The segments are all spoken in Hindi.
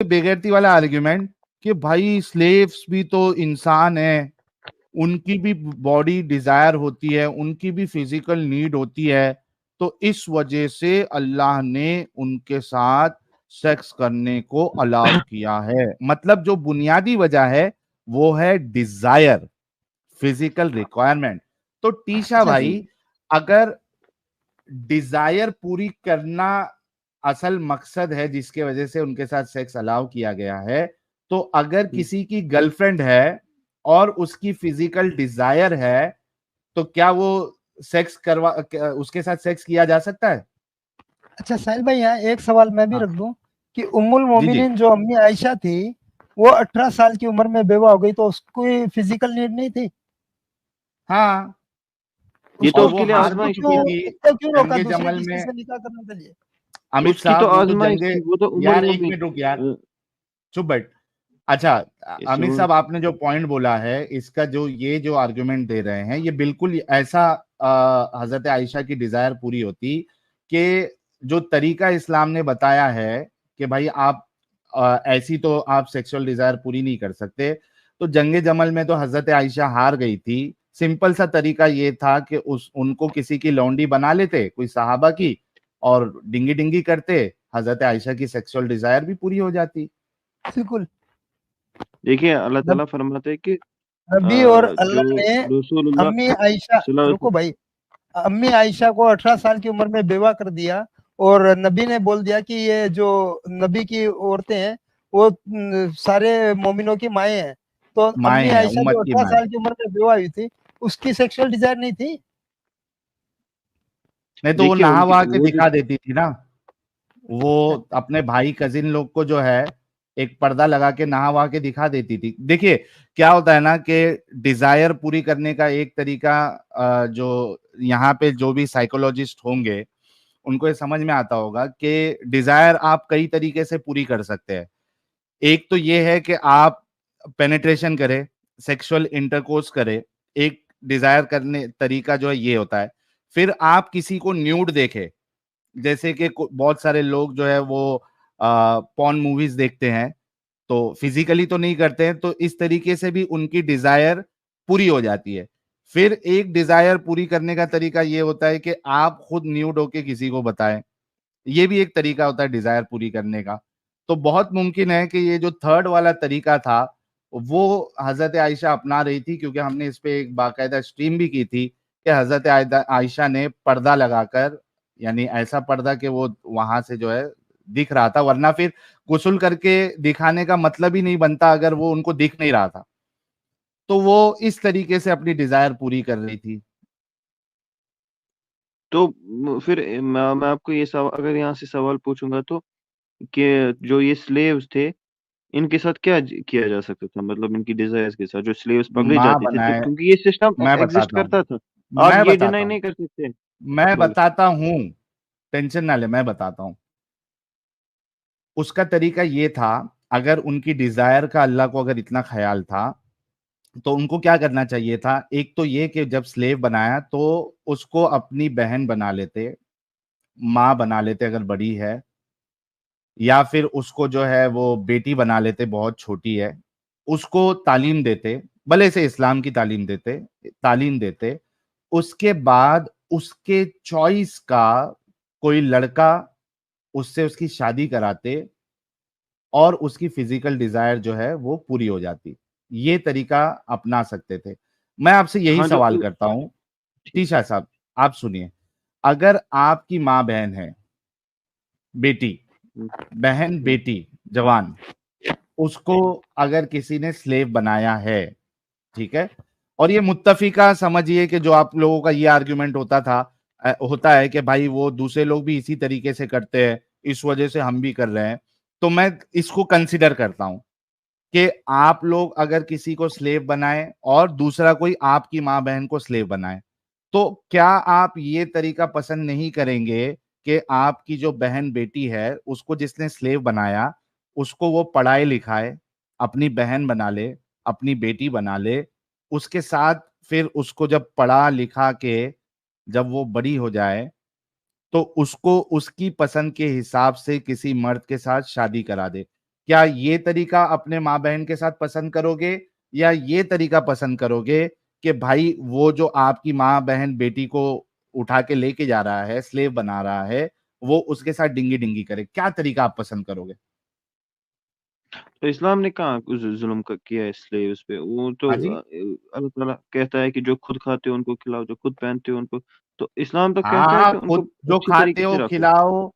बेगैरती वाला आर्ग्यूमेंट कि भाई स्लेव्स भी तो इंसान है, उनकी भी बॉडी डिजायर होती है, उनकी भी फिजिकल नीड होती है, तो इस वजह से अल्लाह ने उनके साथ सेक्स करने को अलाउ किया है। मतलब जो बुनियादी वजह है वो है डिजायर, फिजिकल रिक्वायरमेंट। तो टीशा अच्छा भाई, जी। अगर डिजायर पूरी करना असल मकसद है जिसके वजह से उनके साथ सेक्स अलाउ किया गया है, तो अगर किसी की गर्लफ्रेंड है और उसकी फिजिकल डिजायर है, तो क्या वो सेक्स करवा उसके साथ सेक्स किया जा सकता है? अच्छा साहिल भाई, यहाँ एक सवाल मैं भी हाँ रख दूं कि उम्मुल जी जी। मोमिनीन जो अम्मी आयशा थी, वो 18 साल की उम्र में बेवा हो गई, तो उसको फिजिकल नीड नहीं थी? हाँ, ये तो और उसको वो उसके लिए हार उसको भी आजमाइश चुकी क्यों थी। थी उसको क्यों रोका जंगे दूसरे जमल किसी में। से निकाह करने के लिए? अमित उसकी तो साहब वो तो आजमाइश जंगे, थी, वो तो उम्र यार वो एक भी मिनट रुक यार, चुप बैठ। अच्छा, अमित सुन। साहब आपने जो पॉइंट बोला है, इसका जो ये जो आर्गुमेंट दे रहे हैं, ये बिल्कुल ऐसा हजरत आयशा की डिजायर पूरी होती कि जो तरीका इस्लाम ने बताया है कि भाई आप ऐसी तो आप सेक्सुअल डिजायर पूरी नहीं कर सकते, तो जंगे जमल में तो हजरत आयशा हार गई थी। सिंपल सा तरीका ये था कि उस उनको किसी की लौंडी बना लेते, कोई सहाबा की, और डिंगी डिंगी करते, हजरत आयशा की सेक्सुअल डिजायर भी पूरी हो जाती। बिल्कुल। देखिए अल्लाह नब- ताला फरमाते हैं कि नबी और जो अल्लाह ने रसूलुल्लाह अम्मी आयशा, सल्लल्लाहु रुको भाई, अम्मी आयशा को 18 साल की उम्र में बेवा कर दिया, और नबी ने बोल दिया कि ये जो नबी की औरतें हैं वो सारे मोमिनों की माएँ हैं। तो माएँ अम्मी हैं, आयशा उम्मत जो की 18 माएँ। साल की उम्र में बेवा हुई थी, उसकी सेक्सुअल डिजायर नहीं थी? नहीं तो वो देखिए नहा उनकी वहा के वो जो दिखा देती थी ना, वो अपने भाई कजिन लोग को जो है एक पर्दा लगा के नहा वहा के दिखा देती थी। देखिए क्या होता है ना कि डिजायर पूरी करने का एक तरीका, जो यहाँ पे जो भी साइकोलॉजिस्ट होंगे उनको ये समझ में आता होगा कि डिजायर आप कई तरीके से पूरी कर सकते हैं। एक तो ये है कि आप पेनिट्रेशन करें, सेक्सुअल इंटरकोर्स करें, एक डिजायर करने तरीका जो है ये होता है। फिर आप किसी को न्यूड देखें, जैसे कि बहुत सारे लोग जो है वो पॉर्न मूवीज देखते हैं, तो फिजिकली तो नहीं करते हैं, तो इस तरीके से भी उनकी डिजायर पूरी हो जाती है। फिर एक डिजायर पूरी करने का तरीका ये होता है कि आप खुद न्यूड होके किसी को बताएं, ये भी एक तरीका होता है डिजायर पूरी करने का। तो बहुत मुमकिन है कि ये जो थर्ड वाला तरीका था वो हजरत आयशा अपना रही थी, क्योंकि हमने इस पे एक बाकायदा स्ट्रीम भी की थी कि हजरत आयशा ने पर्दा लगाकर, यानी ऐसा पर्दा कि वो वहां से जो है दिख रहा था, वरना फिर गुस्ल करके दिखाने का मतलब ही नहीं बनता अगर वो उनको दिख नहीं रहा था। तो वो इस तरीके से अपनी डिजायर पूरी कर रही थी। तो फिर मैं आपको ये सवाल, अगर यहाँ से सवाल पूछूंगा तो, कि जो ये स्लेव्स थे इनके साथ क्या किया जा सकता था, मतलब इनकी डिजायर्स के साथ जो स्लेव्स पकड़े माँ जाते थे, तो बनाए, क्योंकि ये सिस्टम मैं एग्जिस्ट बताता हूँ, करता था। आप मैं ये बताता डिनाई हूँ, नहीं कर सकते। मैं बोले। बताता हूँ, टेंशन ना ले, मैं बताता हूँ। उसका तरीका ये था, अगर उनकी डिजायर का अल्लाह को अगर इतना ख्याल था, तो उनको क्या करना चाहिए था। एक तो ये कि जब स्लेव बनाया तो उसको अपनी बहन बना लेते, माँ बना लेते अगर बड़ी है, या फिर उसको जो है वो बेटी बना लेते बहुत छोटी है, उसको तालीम देते, भले से इस्लाम की तालीम देते। उसके बाद उसके चॉइस का कोई लड़का, उससे उसकी शादी कराते, और उसकी फिजिकल डिजायर जो है वो पूरी हो जाती। ये तरीका अपना सकते थे। मैं आपसे यही हाँ जो सवाल करता हूं, ठीक। तीशा साहब, आप सुनिए। अगर आपकी माँ बहन है, बेटी, बहन हम्म, बेटी जवान, उसको अगर किसी ने स्लेव बनाया है, ठीक है, और ये मुत्तफिका समझिए कि जो आप लोगों का ये आर्ग्यूमेंट होता है कि भाई वो दूसरे लोग भी इसी तरीके से करते हैं, इस वजह से हम भी कर रहे हैं, तो मैं इसको कंसिडर करता हूं कि आप लोग अगर किसी को स्लेव बनाए और दूसरा कोई आपकी माँ बहन को स्लेव बनाए, तो क्या आप ये तरीका पसंद नहीं करेंगे कि आपकी जो बहन बेटी है उसको जिसने स्लेव बनाया उसको वो पढ़ाए लिखाए, अपनी बहन बना ले, अपनी बेटी बना ले, उसके साथ फिर उसको जब पढ़ा लिखा के जब वो बड़ी हो जाए तो उसको उसकी पसंद के हिसाब से किसी मर्द के साथ शादी करा दे। क्या ये तरीका अपने माँ बहन के साथ पसंद करोगे, या ये तरीका पसंद करोगे कि भाई वो जो आपकी माँ बहन बेटी को उठा के लेके जा रहा है, स्लेव बना रहा है, वो उसके साथ डिंगी डिंगी करे? क्या तरीका आप पसंद करोगे? तो इस्लाम ने कहाँ कुछ जुल्म किया है स्लेव्स पे? वो तो हाँ जी। अल्लाह ताला कहता है कि जो खुद खाते हो उनको खिलाओ, जो खुद पहनते हो उनको। तो इस्लाम तो कहता है हाँ, कि उनको खुद जो अच्छी खाते तरीके से हो रखो। खिलाओ।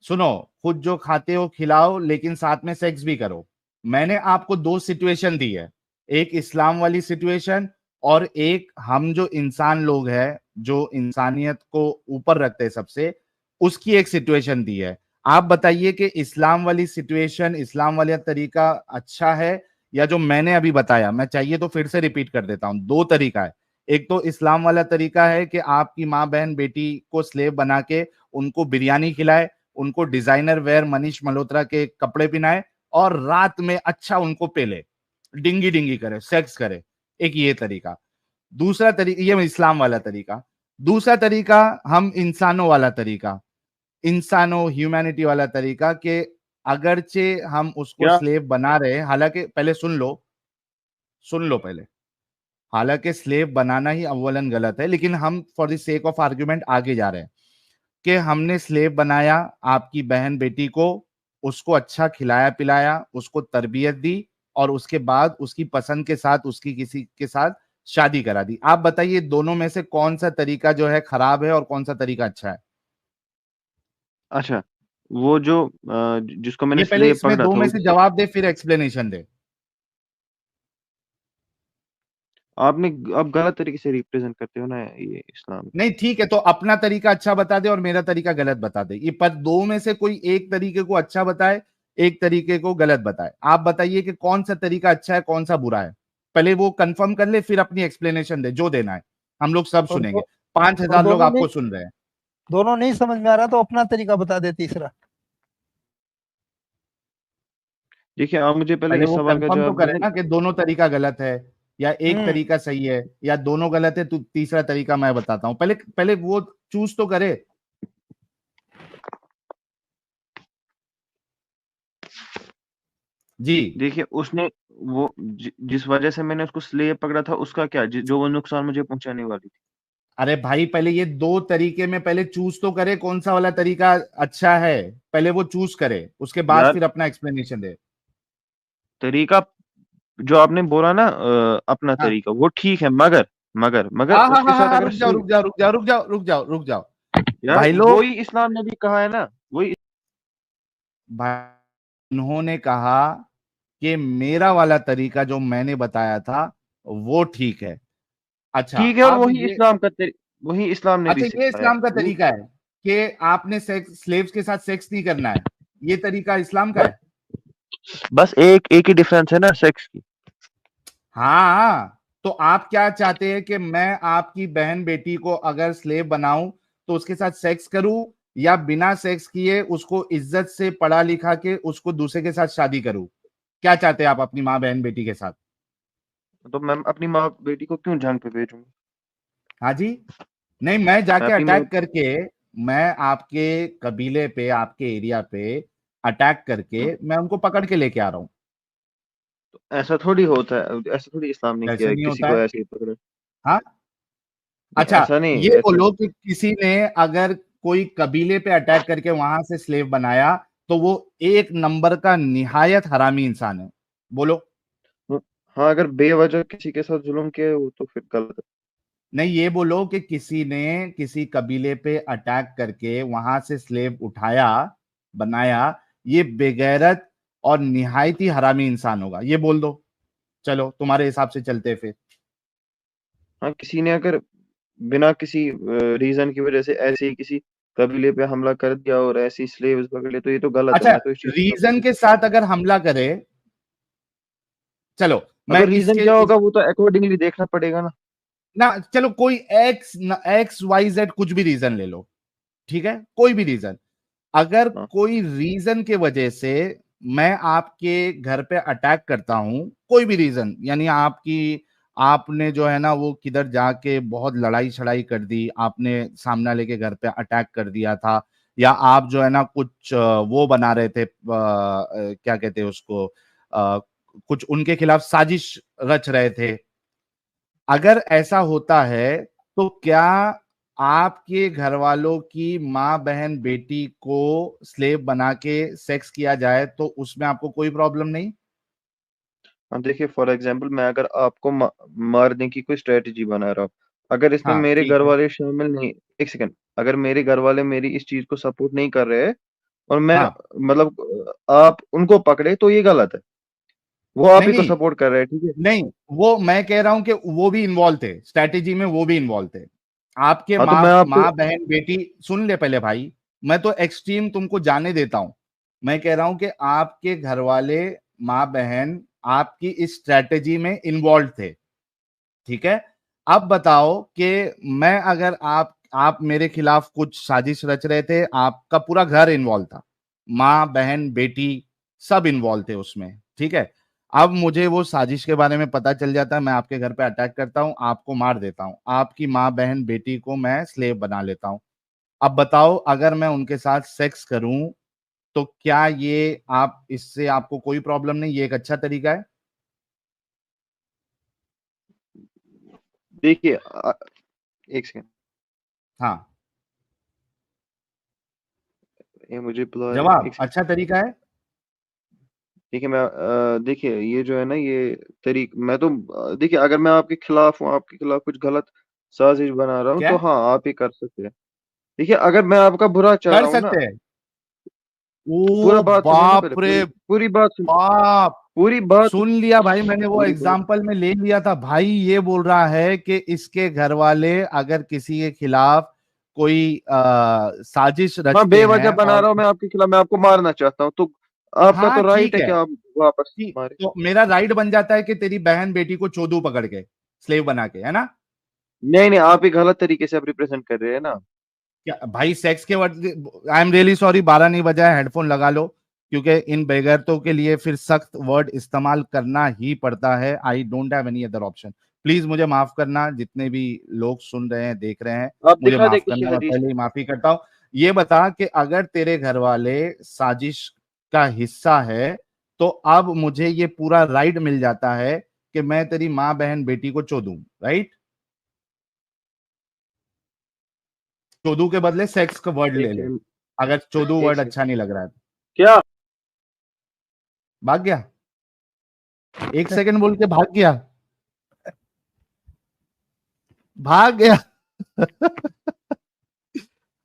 सुनो, खुद जो खाते हो खिलाओ, लेकिन साथ में सेक्स भी करो। मैंने आपको दो सिचुएशन दी है, एक इस्लाम वाली सिचुएशन, और एक हम जो इंसान लोग हैं, जो इंसानियत को ऊपर रखते हैं सबसे, उसकी एक सिचुएशन दी है। आप बताइए कि इस्लाम वाली सिचुएशन, इस्लाम वाला तरीका अच्छा है, या जो मैंने अभी बताया? मैं चाहिए तो फिर से रिपीट कर देता हूं, दो तरीका है। एक तो इस्लाम वाला तरीका है कि आपकी माँ बहन बेटी को स्लेव बना के उनको बिरयानी खिलाए, उनको डिजाइनर वेयर मनीष मल्होत्रा के कपड़े पहनाए, और रात में अच्छा उनको पेले, डिंगी डिंगी करे, सेक्स करे। एक ये तरीका। दूसरा तरीका, ये इस्लाम वाला तरीका। दूसरा तरीका, हम इंसानों वाला तरीका, इंसानों ह्यूमैनिटी वाला तरीका, कि अगरचे हम उसको क्या? स्लेव बना रहे हैं, हालांकि पहले सुन लो, सुन लो पहले। हालांकि स्लेव बनाना ही अव्वलन गलत है, लेकिन हम for the sake of argument आगे जा रहे हैं कि हमने स्लेव बनाया आपकी बहन बेटी को, उसको अच्छा खिलाया पिलाया, उसको तरबियत दी, और उसके बाद उसकी पसंद के साथ उसकी किसी के साथ शादी करा दी। आप बताइए दोनों में से कौन सा तरीका जो है खराब है और कौन सा तरीका अच्छा है? अच्छा, वो जो जिसको मैंने ये पहले स्लेव इसमें पकड़ा दो था में से जवाब दे, फिर एक्सप्लेनेशन दे। आपने आप गलत तरीके से रिप्रेजेंट करते हो ना ये इस्लाम। नहीं ठीक है, तो अपना तरीका अच्छा बता दे और मेरा तरीका गलत बता दे। ये पर दो में से कोई एक तरीके को अच्छा बताए, एक तरीके को गलत बताए। आप बताइए कि कौन सा तरीका अच्छा है, कौन सा बुरा है। पहले वो कंफर्म कर ले, फिर अपनी एक्सप्लेनेशन दे जो देना है। हम लोग सब और सुनेंगे। दो, पांच और हजार लोग आपको सुन रहे हैं। दोनों नहीं समझ में आ रहा तो अपना तरीका बता दे तीसरा। देखिए, आप मुझे पहले पहले इस वो सवाल का कंफर्म तो जवाब करे दीजिए। ना कि दोनों तरीका गलत है, या एक हम्म तरीका सही है, या दोनों गलत है तो तीसरा तरीका मैं बताता हूं। पहले पहले वो चूज तो करे। जी। देखिए, उसने वो जिस वजह से मैंने उसको स्लेव पकड़ा था, उसका क्या जो वो नुकसान मुझे पहुंचाने वाली थी। अरे भाई, पहले ये दो तरीके में पहले चूज तो करे कौन सा वाला तरीका अच्छा है। पहले वो चूज करे, उसके बाद यार, फिर अपना एक्सप्लेनेशन दे। तरीका जो आपने बोला ना, अपना हाँ तरीका वो ठीक है, मगर मगर मगर हाँ हाँ उसके हाँ हाँ साथ हाँ, अगर रुक जाओ रुक जाओ रुक जाओ रुक जाओ रुक जाओ रुक जाओ। यार, भाई लोग, वही इस्लाम ने भी कहा है ना, वही। भाई उन्होंने कहा कि मेरा वाला तरीका जो मैंने बताया था वो ठीक है। अच्छा ठीक है, और अब वही ये, इस्लाम वही इस्लाम ने भी अच्छा ये सिखाया है इस्लाम का वो। तरीका है कि आपने सेक्स, स्लेव्स के साथ सेक्स नहीं करना है? ये तरीका इस्लाम का बस है? बस एक एक ही डिफरेंस है ना, सेक्स की। हाँ, तो आप क्या चाहते हैं कि मैं आपकी बहन बेटी को अगर स्लेव बनाऊं तो उसके साथ सेक्स करूं, या बिना सेक्स किए उसको इज्जत से पढ़ा लिखा के उसको दूसरे के साथ शादी करूं? क्या चाहते हैं आप अपनी माँ बहन बेटी के साथ? तो मैं अपनी माँ बेटी को क्यों जंग पे भेजूंगा? हाँ जी। नहीं, मैं मैं जाके अपनी माँ अटैक करके, मैं आपके कबीले पे, आपके एरिया पे अटैक करके मैं उनको पकड़ के लेके आ रहा हूँ। ऐसा थोड़ी होता है, ऐसा थोड़ी इस्लाम ने किया ऐसे है नहीं किसी होता को है। ऐसे ही पकड़ा। हाँ। नहीं, अच्छा, ऐसा नहीं, ये ऐसा बोलो कि किसी ने अगर कोई कबीले पे अटैक करके वहां से स्लेव बनाया, तो वो एक नंबर का निहायत हरामी इंसान है। बोलो। हाँ, अगर बेवजह किसी के साथ जुल्म किया वो तो फिर गलत है। नहीं, ये बोलो कि किसी ने किसी कबीले पे अटैक करके वहां से स्लेव उठाया, बनाया, ये बेगैरत और निहायत ही हरामी इंसान होगा, ये बोल दो। चलो तुम्हारे हिसाब से चलते हैं फिर। हाँ, किसी ने अगर बिना किसी रीजन की वजह से ऐसे ही किसी कबीले पे हमला कर दिया और ऐसी स्लेव्स पकड़े, तो ये तो गलत है। अच्छा, मैं तो इस चीज को रीजन सपोर्ट के साथ अगर हमला करे, चलो मैं अगर रीजन क्या होगा वो तो अकॉर्डिंगली देखना पड़ेगा ना। ना, चलो कोई एक्स वाई जेड कुछ भी रीजन ले लो, ठीक है, कोई भी रीजन। अगर हाँ, कोई रीजन के वजह से मैं आपके घर पे अटैक करता हूं, कोई भी रीजन, यानी आपकी, आपने जो है ना वो किधर जाके बहुत लड़ाई छड़ाई कर दी, आपने सामने वाले के घर पे अटैक कर दिया था, या आप जो है ना कुछ वो बना रहे थे, क्या कहते हैं उसको, कुछ उनके खिलाफ साजिश रच रहे थे, अगर ऐसा होता है तो क्या आपके घर वालों की माँ बहन बेटी को स्लेव बना के सेक्स किया जाए तो उसमें आपको कोई प्रॉब्लम नहीं? अब देखिए, फॉर एग्जांपल मैं अगर आपको मारने की कोई स्ट्रेटजी बना रहा हूँ, अगर इसमें हाँ मेरे ठीक घर है। वाले शामिल नहीं, एक सेकंड, अगर मेरे घर वाले मेरी इस चीज को सपोर्ट नहीं कर रहे हैं और मैं, हाँ मतलब आप उनको पकड़े, तो ये गलत है। वो आप नहीं ही को नहीं सपोर्ट कर रहे हैं, ठीक है। नहीं, वो मैं कह रहा हूं कि वो भी इन्वॉल्व थे स्ट्रैटेजी में, वो भी इन्वॉल्व थे। आपके हाँ, तो माँ मैं आपको, माँ बहन बेटी, सुन ले पहले भाई, मैं तो एक्सट्रीम तुमको जाने देता हूं। मैं कह रहा हूं कि आपके घर वाले माँ बहन आपकी इस स्ट्रैटेजी में इन्वॉल्व थे, ठीक है। अब बताओ कि मैं अगर आप मेरे खिलाफ कुछ साजिश रच रहे थे, आपका पूरा घर इन्वॉल्व था, माँ बहन बेटी सब इन्वॉल्व थे उसमें, ठीक है। अब मुझे वो साजिश के बारे में पता चल जाता है, मैं आपके घर पे अटैक करता हूं, आपको मार देता हूं, आपकी माँ बहन बेटी को मैं स्लेव बना लेता हूं। अब बताओ, अगर मैं उनके साथ सेक्स करूं तो क्या ये आप इससे आपको कोई प्रॉब्लम नहीं, ये एक अच्छा तरीका है? देखिए, एक सेकंड, हाँ, ये मुझे बुला रहे हैं, जवाब एक सेकंड। अच्छा तरीका है। देखिए, मैं देखिए, ये जो है ना, ये मैं तो, देखिए, अगर मैं आपके खिलाफ हूँ, आपके खिलाफ कुछ गलत साजिश बना रहा हूँ, क्या तो हाँ, आप ही कर सकते हैं। देखिए, अगर मैं आपका बुरा चाह कर रहा हूँ ना, सकते हैं? तो पूरा ओ बात सुनो ना, पहले बाप रे पूरी पूरी बात सुनो, बाप! पूरी बात, सुन लिया भाई, मैंने वो पूरी बात। एग्जाम्पल में ले लिया था भाई। ये बोल रहा है कि इसके घर वाले अगर किसी के खिलाफ कोई साजिश हाँ, रचते बेवजह हैं बना और, रहा हूँ मैं आपके खिलाफ, मैं आपको मारना चाहता हूँ, तो आपका हाँ तो राइट ठीक है है, कि आप वापस ठीक, मारे। तो मेरा राइट बन जाता है कि तेरी बहन बेटी को चोदू पकड़ के स्लेव बना के, है ना? नहीं नहीं, आप ही गलत तरीके से आप रिप्रेजेंट कर रहे हैं ना। क्या भाई, सेक्स के word, I am really sorry, 12 नहीं बजा है, हेडफोन लगा लो, क्योंकि इन बेगैरतों के लिए फिर सख्त वर्ड इस्तेमाल करना ही पड़ता है। I don't have any other option. Please मुझे माफ करना, जितने भी लोग सुन रहे हैं देख रहे हैं, आप मुझे दिखा दे माफ किसी करना, मैं हदीस पहले में। ही माफी करता हूँ। ये बता कि अगर तेरे घर वाले साजिश का हिस्सा है तो अब मुझे ये पूरा राइट मिल जाता है कि मैं तेरी माँ बहन बेटी को चोदूं, राइट? चोदू के बदले सेक्स का वर्ड एक ले ले, सेकंड, अगर चोदू एक वर्ड सेकंड, अच्छा नहीं लग रहा है तो। क्या? भाग गया, एक सेकंड बोल के भाग गया, भाग गया।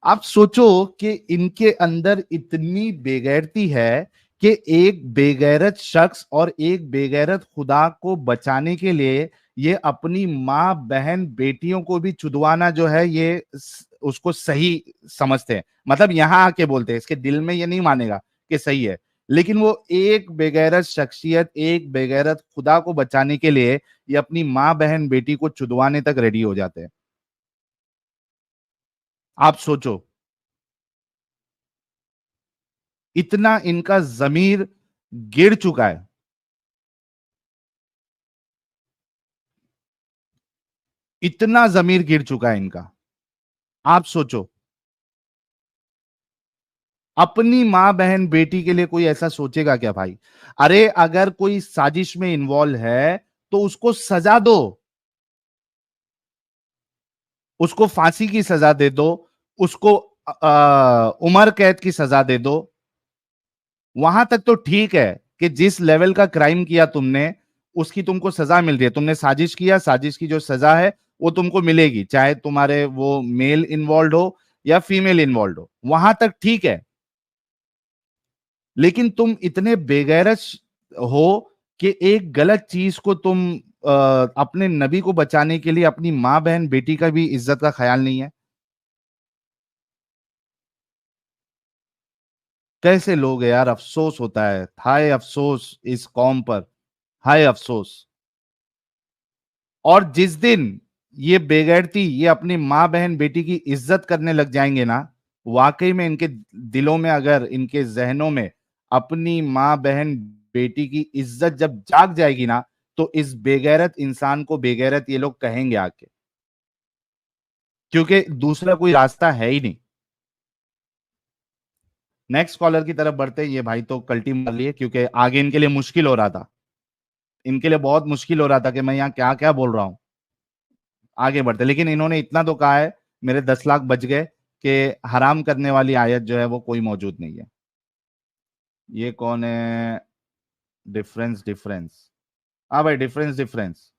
आप सोचो कि इनके अंदर इतनी बेगैरती है कि एक बेगैरत शख्स और एक बेगैरत खुदा को बचाने के लिए ये अपनी माँ बहन बेटियों को भी चुदवाना जो है, ये उसको सही समझते हैं। मतलब यहां आके बोलते हैं, इसके दिल में ये नहीं मानेगा कि सही है, लेकिन वो एक बेगैरत शख्सियत, एक बेगैरत खुदा को बचाने के लिए ये अपनी माँ बहन बेटी को चुदवाने तक रेडी हो जाते हैं। आप सोचो, इतना इनका जमीर गिर चुका है, इतना जमीर गिर चुका है इनका। आप सोचो, अपनी मां बहन बेटी के लिए कोई ऐसा सोचेगा क्या भाई? अरे अगर कोई साजिश में इन्वॉल्व है तो उसको सजा दो, उसको फांसी की सजा दे दो, उसको उम्र कैद की सजा दे दो। वहां तक तो ठीक है कि जिस लेवल का क्राइम किया तुमने उसकी तुमको सजा मिल रही है, तुमने साजिश किया, साजिश की जो सजा है वो तुमको मिलेगी, चाहे तुम्हारे वो मेल इन्वॉल्व हो या फीमेल इन्वॉल्व हो, वहां तक ठीक है। लेकिन तुम इतने बेगैरत हो कि एक गलत चीज को तुम अपने नबी को बचाने के लिए अपनी माँ बहन बेटी का भी इज्जत का ख्याल नहीं है। कैसे लोग हैं यार, अफसोस होता है, हाय अफसोस इस कौम पर, हाय अफसोस। और जिस दिन ये बेगैरती ये अपनी माँ बहन बेटी की इज्जत करने लग जाएंगे ना, वाकई में इनके दिलों में, अगर इनके जहनों में अपनी माँ बहन बेटी की इज्जत जब जाग जाएगी ना, तो इस बेगैरत इंसान को बेगैरत ये लोग कहेंगे आके, क्योंकि दूसरा कोई रास्ता है ही नहीं। नेक्स्ट कॉलर की तरफ बढ़ते हैं। ये भाई तो कल्टी मार लिए, क्योंकि आगे इनके लिए मुश्किल हो रहा था, इनके लिए बहुत मुश्किल हो रहा था कि मैं यहाँ क्या क्या बोल रहा हूँ। आगे बढ़ते, लेकिन इन्होंने इतना तो कहा है, मेरे 10 लाख बच गए, कि हराम करने वाली आयत जो है वो कोई मौजूद नहीं है। ये कौन है? डिफरेंस डिफरेंस, हाँ भाई, डिफरेंस डिफरेंस।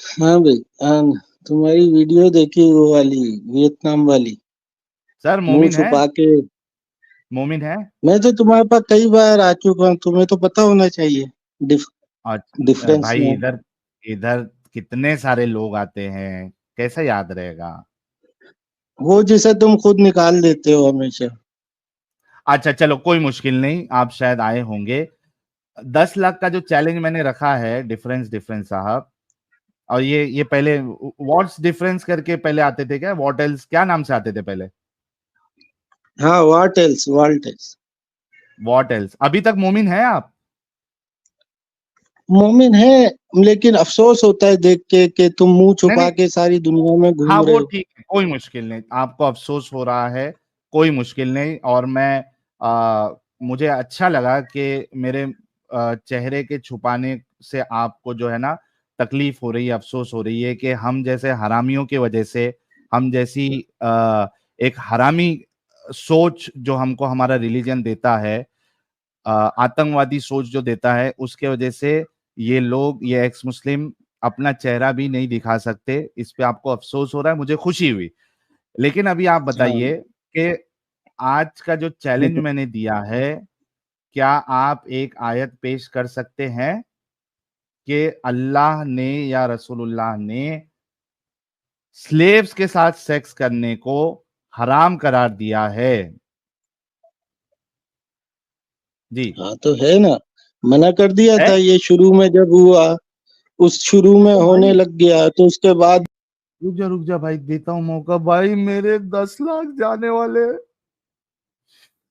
हाँ भाई, हाँ, तुम्हारी वीडियो देखी वो वाली, वियतनाम वाली, सर मुंह मोमिन है, छुपा के। मोमिन है। मैं तो तुम्हारे पास कई बार आ चुका हूँ, तुम्हें तो पता होना चाहिए डिफरेंस भाई में। इधर, इधर कितने सारे लोग आते हैं, कैसे याद रहेगा? वो जिसे तुम खुद निकाल देते हो हमेशा। अच्छा चलो, कोई मुश्किल नहीं, आप शायद आए होंगे। 10 लाख का जो चैलेंज मैंने रखा है, डिफरेंस डिफरेंस साहब, और ये पहले व्हाट्स डिफरेंस करके पहले आते थे क्या? व्हाट एल्स, क्या नाम से आते थे पहले? हाँ, what else, what else. What else. अभी तक मोमिन है आप? मोमिन है, लेकिन अफसोस होता है देख के कि तुम मुंह नहीं छुपा नहीं, के सारी दुनिया में हाँ घूम रहे वो हो। ठीक है, कोई मुश्किल नहीं, आपको अफसोस हो रहा है, कोई मुश्किल नहीं। और मैं मुझे अच्छा लगा कि मेरे चेहरे के छुपाने से आपको जो है ना तकलीफ हो रही है, अफसोस हो रही है कि हम जैसे हरामियों की वजह से, हम जैसी एक हरामी सोच जो हमको हमारा रिलीजन देता है, आतंकवादी सोच जो देता है, उसके वजह से ये लोग, ये एक्स मुस्लिम अपना चेहरा भी नहीं दिखा सकते। इस पे आपको अफसोस हो रहा है, मुझे खुशी हुई। लेकिन अभी आप हाँ। बताइए कि आज का जो चैलेंज मैंने दिया है, क्या आप एक आयत पेश कर सकते हैं कि अल्लाह ने या रसूलुल्लाह ने स्लेव्स के साथ सेक्स करने को हराम करार दिया है? जी हाँ तो है ना, मना कर दिया है। था ये शुरू में जब हुआ, उस शुरू में तो होने भाई लग गया तो उसके बाद। रुक जा भाई, देता हूं मौका भाई, मेरे 10 लाख जाने वाले,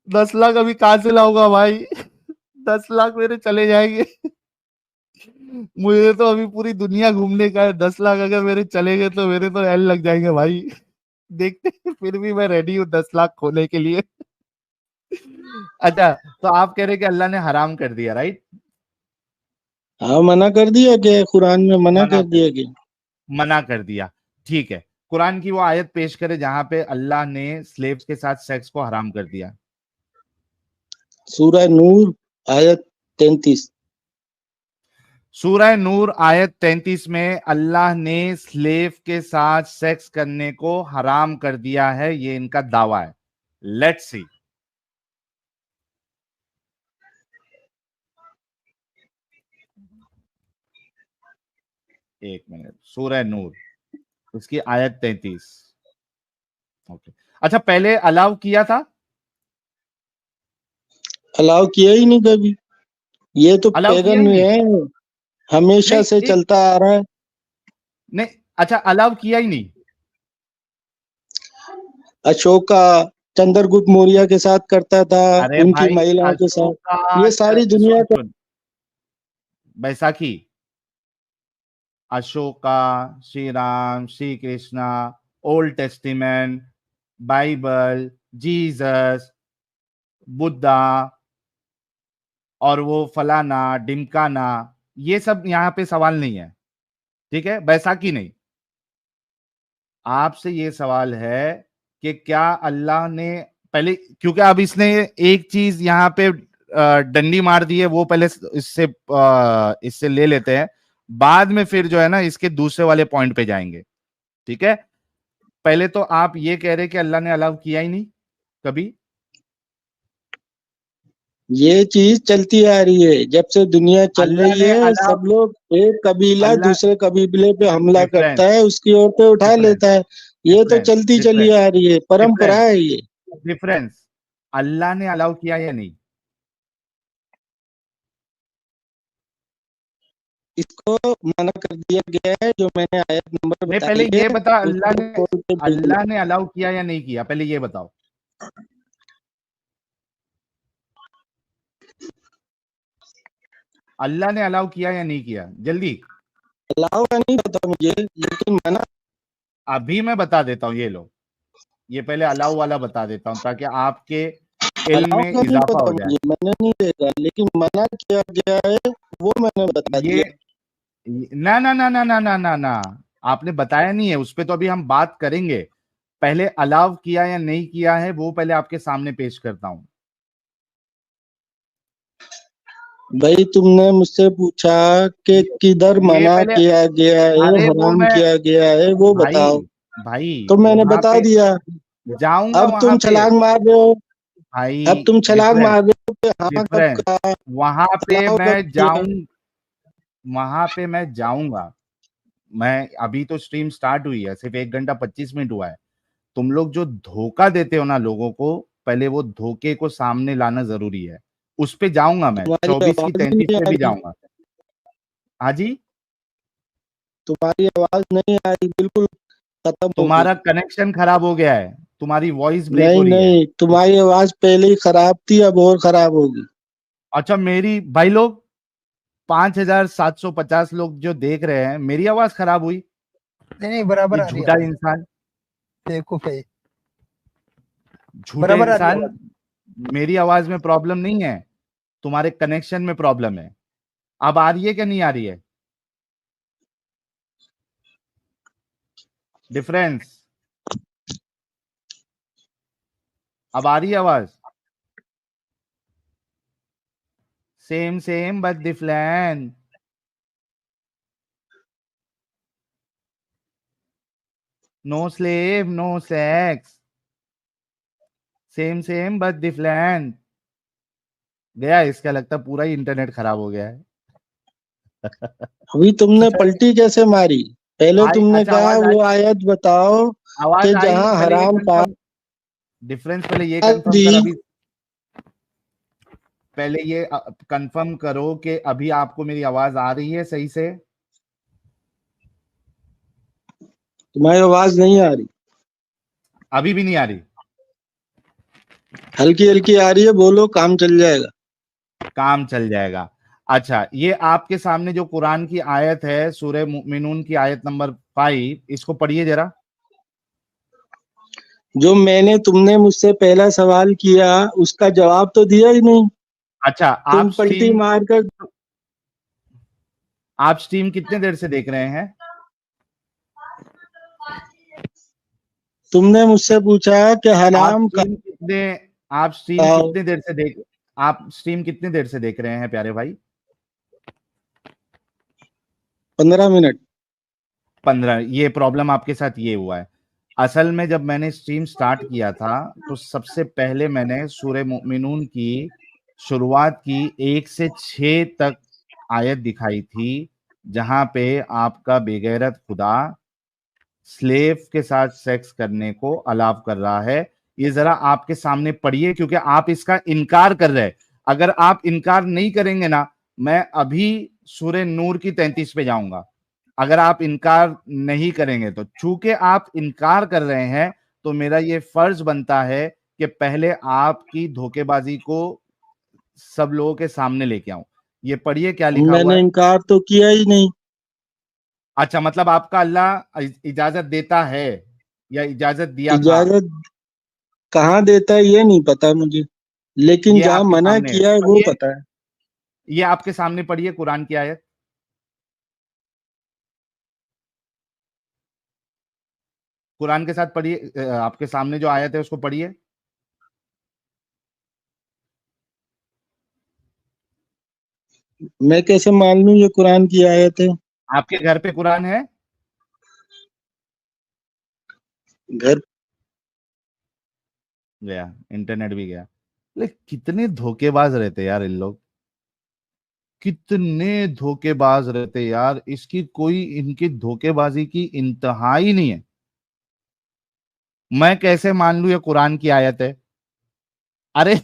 10 लाख अभी कहां से लाऊंगा भाई? 10 लाख मेरे चले जाएंगे। मुझे तो अभी पूरी दुनिया घूमने का है, 10 लाख अगर मेरे चले गए तो मेरे तो एल लग जाएंगे भाई। देखते हैं, फिर भी मैं रेडी हूँ 10 लाख खोने के लिए। अच्छा, तो आप कह रहे हैं कि अल्लाह ने हराम कर दिया, राइट? हाँ, मना कर दिया गया, कुरान में मना मना कर कर, दिया गया। मना कर दिया, ठीक है। कुरान की वो आयत पेश करे जहां पे अल्लाह ने स्लेव्स के साथ सेक्स को हराम कर दिया। सूरह नूर आयत 33। सूरह नूर आयत 33 में अल्लाह ने स्लेव के साथ सेक्स करने को हराम कर दिया है, ये इनका दावा है। Let's see. एक मिनट, सूरह नूर, उसकी आयत 33। ओके, अच्छा, पहले अलाउ किया था? अलाउ किया ही नहीं कभी, ये तो अलाउ किया पैगन ही नहीं? है, हमेशा नहीं, से एक, चलता आ रहा है। नहीं, अच्छा, अलाउ किया ही नहीं। अशोका चंद्रगुप्त मौर्य के साथ करता था, अरे उनकी भाई, महिलाओं के साथ, अशोका, ये सारी दुनिया सुन का। सुन, Baisakhi, Ashoka, Shri Ram, Shri Krishna, old testament, Bible, Jesus, Buddha, और वो फलाना डिमकाना, ये सब यहाँ पे सवाल नहीं है, ठीक है? बैसाखी नहीं। आपसे ये सवाल है कि क्या अल्लाह ने पहले, क्योंकि अब इसने एक चीज यहाँ पे डंडी मार दी है, वो पहले इससे ले लेते हैं, बाद में फिर जो है ना इसके दूसरे वाले पॉइंट पे जाएंगे, ठीक है? पहले तो आप ये कह रहे कि अल्लाह ने अलाउ किया ही नहीं कभी। ये चीज चलती आ रही है जब से दुनिया चल अल्लाह रही ने है, अलाउ, सब लोग, एक कबीला अल्लाह, दूसरे कबीले पे हमला डिफरेंस, करता है, उसकी ओर पे उठा डिफरेंस, लेता है। ये तो डिफरेंस, चलती चली डिफरेंस, आ रही है, परंपरा डिफरेंस, है ये। डिफरेंस। अल्लाह ने अलाउ किया या नहीं? इसको मना कर दिया गया है, जो मैंने आयत नंबर नहीं, पहले बताई ये है बता, उसको खोल के देख लो। अल्लाह ने अलाउ किया या नहीं किया, पहले ये बताओ। अल्लाह ने अलाउ किया या नहीं किया, जल्दी। अलाउ का नहीं पता मुझे, लेकिन मना। अभी मैं बता देता हूं, ये लो, ये पहले अलाउ वाला बता देता हूँ ताकि आपके इल्म अलाउ में का नहीं इजाफा पता हो जाए। मुझे, मैंने नहीं देखा, लेकिन मना किया गया है वो मैंने बता ये दिया। ना ना ना ना ना ना ना ना, आपने बताया नहीं है, उस पे तो अभी हम बात करेंगे। पहले अलाउ किया या नहीं किया है वो पहले आपके सामने पेश करता हूं। भाई तुमने मुझसे पूछा कि किधर ये मना पहले, किया गया है, अरे वो हराम मैं, किया गया है, वो भाई बताओ। भाई तो मैंने वहां बता पे दिया। जाऊंगा, अब वहां तुम पे छलांग मार रहे हो, अब भाई। तुम छलांग डिफरेंस, मार रहे हो कि हाँ कब डिफरेंस, कहा, वहां पे अलाउ कब मैं किया। जाऊं, वहां पे मैं जाऊंगा। मैं अभी तो स्ट्रीम स्टार्ट हुई है, सिर्फ 1 घंटा 25 मिनट हुआ है। तुम लोग जो धोखा देते हो ना लोगों को, पहले वो धोखे को सामने लाना जरूरी है। उस पे जाऊंगा मैं, तुम्हारी 24 की आवाज ही 33 नहीं पे आ भी रही, जाऊंगा। हाँ जी, तुम्हारी आवाज नहीं आ रही, बिल्कुल खत्म हो गई। तुम्हारा कनेक्शन खराब हो गया है, तुम्हारी वॉइस ब्रेक हो नहीं रही है। नहीं, तुम्हारी आवाज पहले ही खराब थी, अब और खराब होगी। अच्छा, मेरी भाई लोग 5,750 लोग जो देख रहे हैं, मेरी आवाज खराब हुई? नहीं बराबर ये आ रही है झूठा आवाज, इंसान, बेवकूफ है, झूठे बराबर आ रही है इंसान। आवाज। मेरी आवाज में प्रॉब्लम नहीं है, तुम्हारे कनेक्शन में प्रॉब्लम है। अब आ रही है क्या नहीं आ रही है डिफरेंस? अब आ रही है आवाज? Same but different. No slave no sex, same but different. गया इसका, लगता है पूरा ही इंटरनेट खराब हो गया है। अभी तुमने अच्छा पलटी कैसे मारी? पहले आई, तुमने अच्छा कहा आवाज आई, वो आयत बताओ आवाज कि आई, जहाँ पहले ये हराम कहा कंफर्म, डिफरेंस पहले ये कंफर्म दी। कर अभी, पहले ये कंफर्म करो कि अभी आपको मेरी आवाज आ रही है सही से? तुम्हारी आवाज नहीं आ रही, अभी भी नहीं आ रही? हल्की हल्की आ रही है, बोलो काम चल जाएगा। काम चल जाएगा। अच्छा, ये आपके सामने जो कुरान की आयत है, सूरह मुमिनून की आयत नंबर 5, इसको पढ़िए जरा। जो मैंने तुमने मुझसे पहला सवाल किया उसका जवाब तो दिया ही नहीं, अच्छा, तुम पलटी मार कर। आप स्ट्रीम कितने देर से देख रहे हैं? तुमने मुझसे पूछा कि आप हराम का स्ट्रीम कितने आप स्ट्रीम कितने देर से देख आप स्ट्रीम कितने देर से देख रहे हैं प्यारे भाई? 15 मिनट। 15। ये प्रॉब्लम आपके साथ ये हुआ है। असल में जब मैंने स्ट्रीम स्टार्ट किया था तो सबसे पहले मैंने सूरह मुमिनून की शुरुआत की, 1 से 6 तक आयत दिखाई थी, जहां पे आपका बेगैरत खुदा स्लेव के साथ सेक्स करने को अलाव कर रहा है। ये जरा आपके सामने पढ़िए, क्योंकि आप इसका इनकार कर रहे हैं। अगर आप इनकार नहीं करेंगे ना, मैं अभी सूरह नूर की 33 पे जाऊंगा। अगर आप इनकार नहीं करेंगे तो, चूंकि आप इनकार कर रहे हैं, तो मेरा ये फर्ज बनता है कि पहले आपकी धोखेबाजी को सब लोगों के सामने लेके आऊं। ये पढ़िए क्या लिखा हुआ मैंने है। इनकार तो किया ही नहीं। अच्छा, मतलब आपका अल्लाह इजाजत देता है या इजाजत दिया था? इजाजत कहाँ देता है ये नहीं पता मुझे, लेकिन ये जहाँ आपके मना सामने है, किया है वो पढ़िए। पता है। ये आपके सामने पढ़िए कुरान की आयत, कुरान के साथ पढ़िए। आपके सामने जो आयत है उसको पढ़िए। मैं कैसे मान लूं ये कुरान की आयत है? आपके घर पे कुरान है? घर गया, इंटरनेट भी गया। लेकिन कितने धोखेबाज रहते यार इन लोग, कितने धोखेबाज रहते यार। इसकी कोई, इनकी धोखेबाजी की इंतहा ही नहीं है। मैं कैसे मान लूं ये कुरान की आयत है? अरे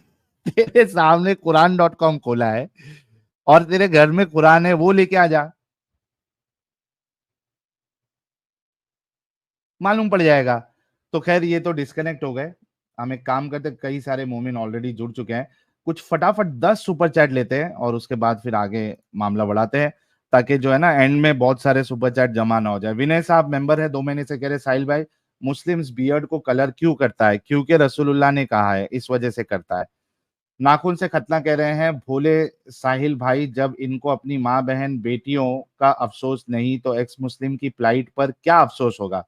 तेरे सामने कुरान.com खोला है और तेरे घर में कुरान है, वो लेके आ जा, मालूम पड़ जाएगा। तो खैर, ये तो डिस्कनेक्ट हो गए। हम एक काम करते, कई सारे मोमिन ऑलरेडी जुड़ चुके हैं, कुछ फटाफट 10 सुपर चैट लेते हैं और उसके बाद फिर आगे मामला बढ़ाते हैं, ताकि जो है ना एंड में बहुत सारे सुपर चैट जमा ना हो जाए। विनय साहब मेंबर है 2 महीने से, कह रहे साहिल भाई मुस्लिम्स बियर्ड को कलर क्यों करता है? क्योंकि रसूलुल्लाह ने कहा है, इस वजह से करता है। नाखून से खतना कह रहे हैं, भोले साहिल भाई, जब इनको अपनी माँ बहन बेटियों का अफसोस नहीं तो एक्स मुस्लिम की प्लाइट पर क्या अफसोस होगा?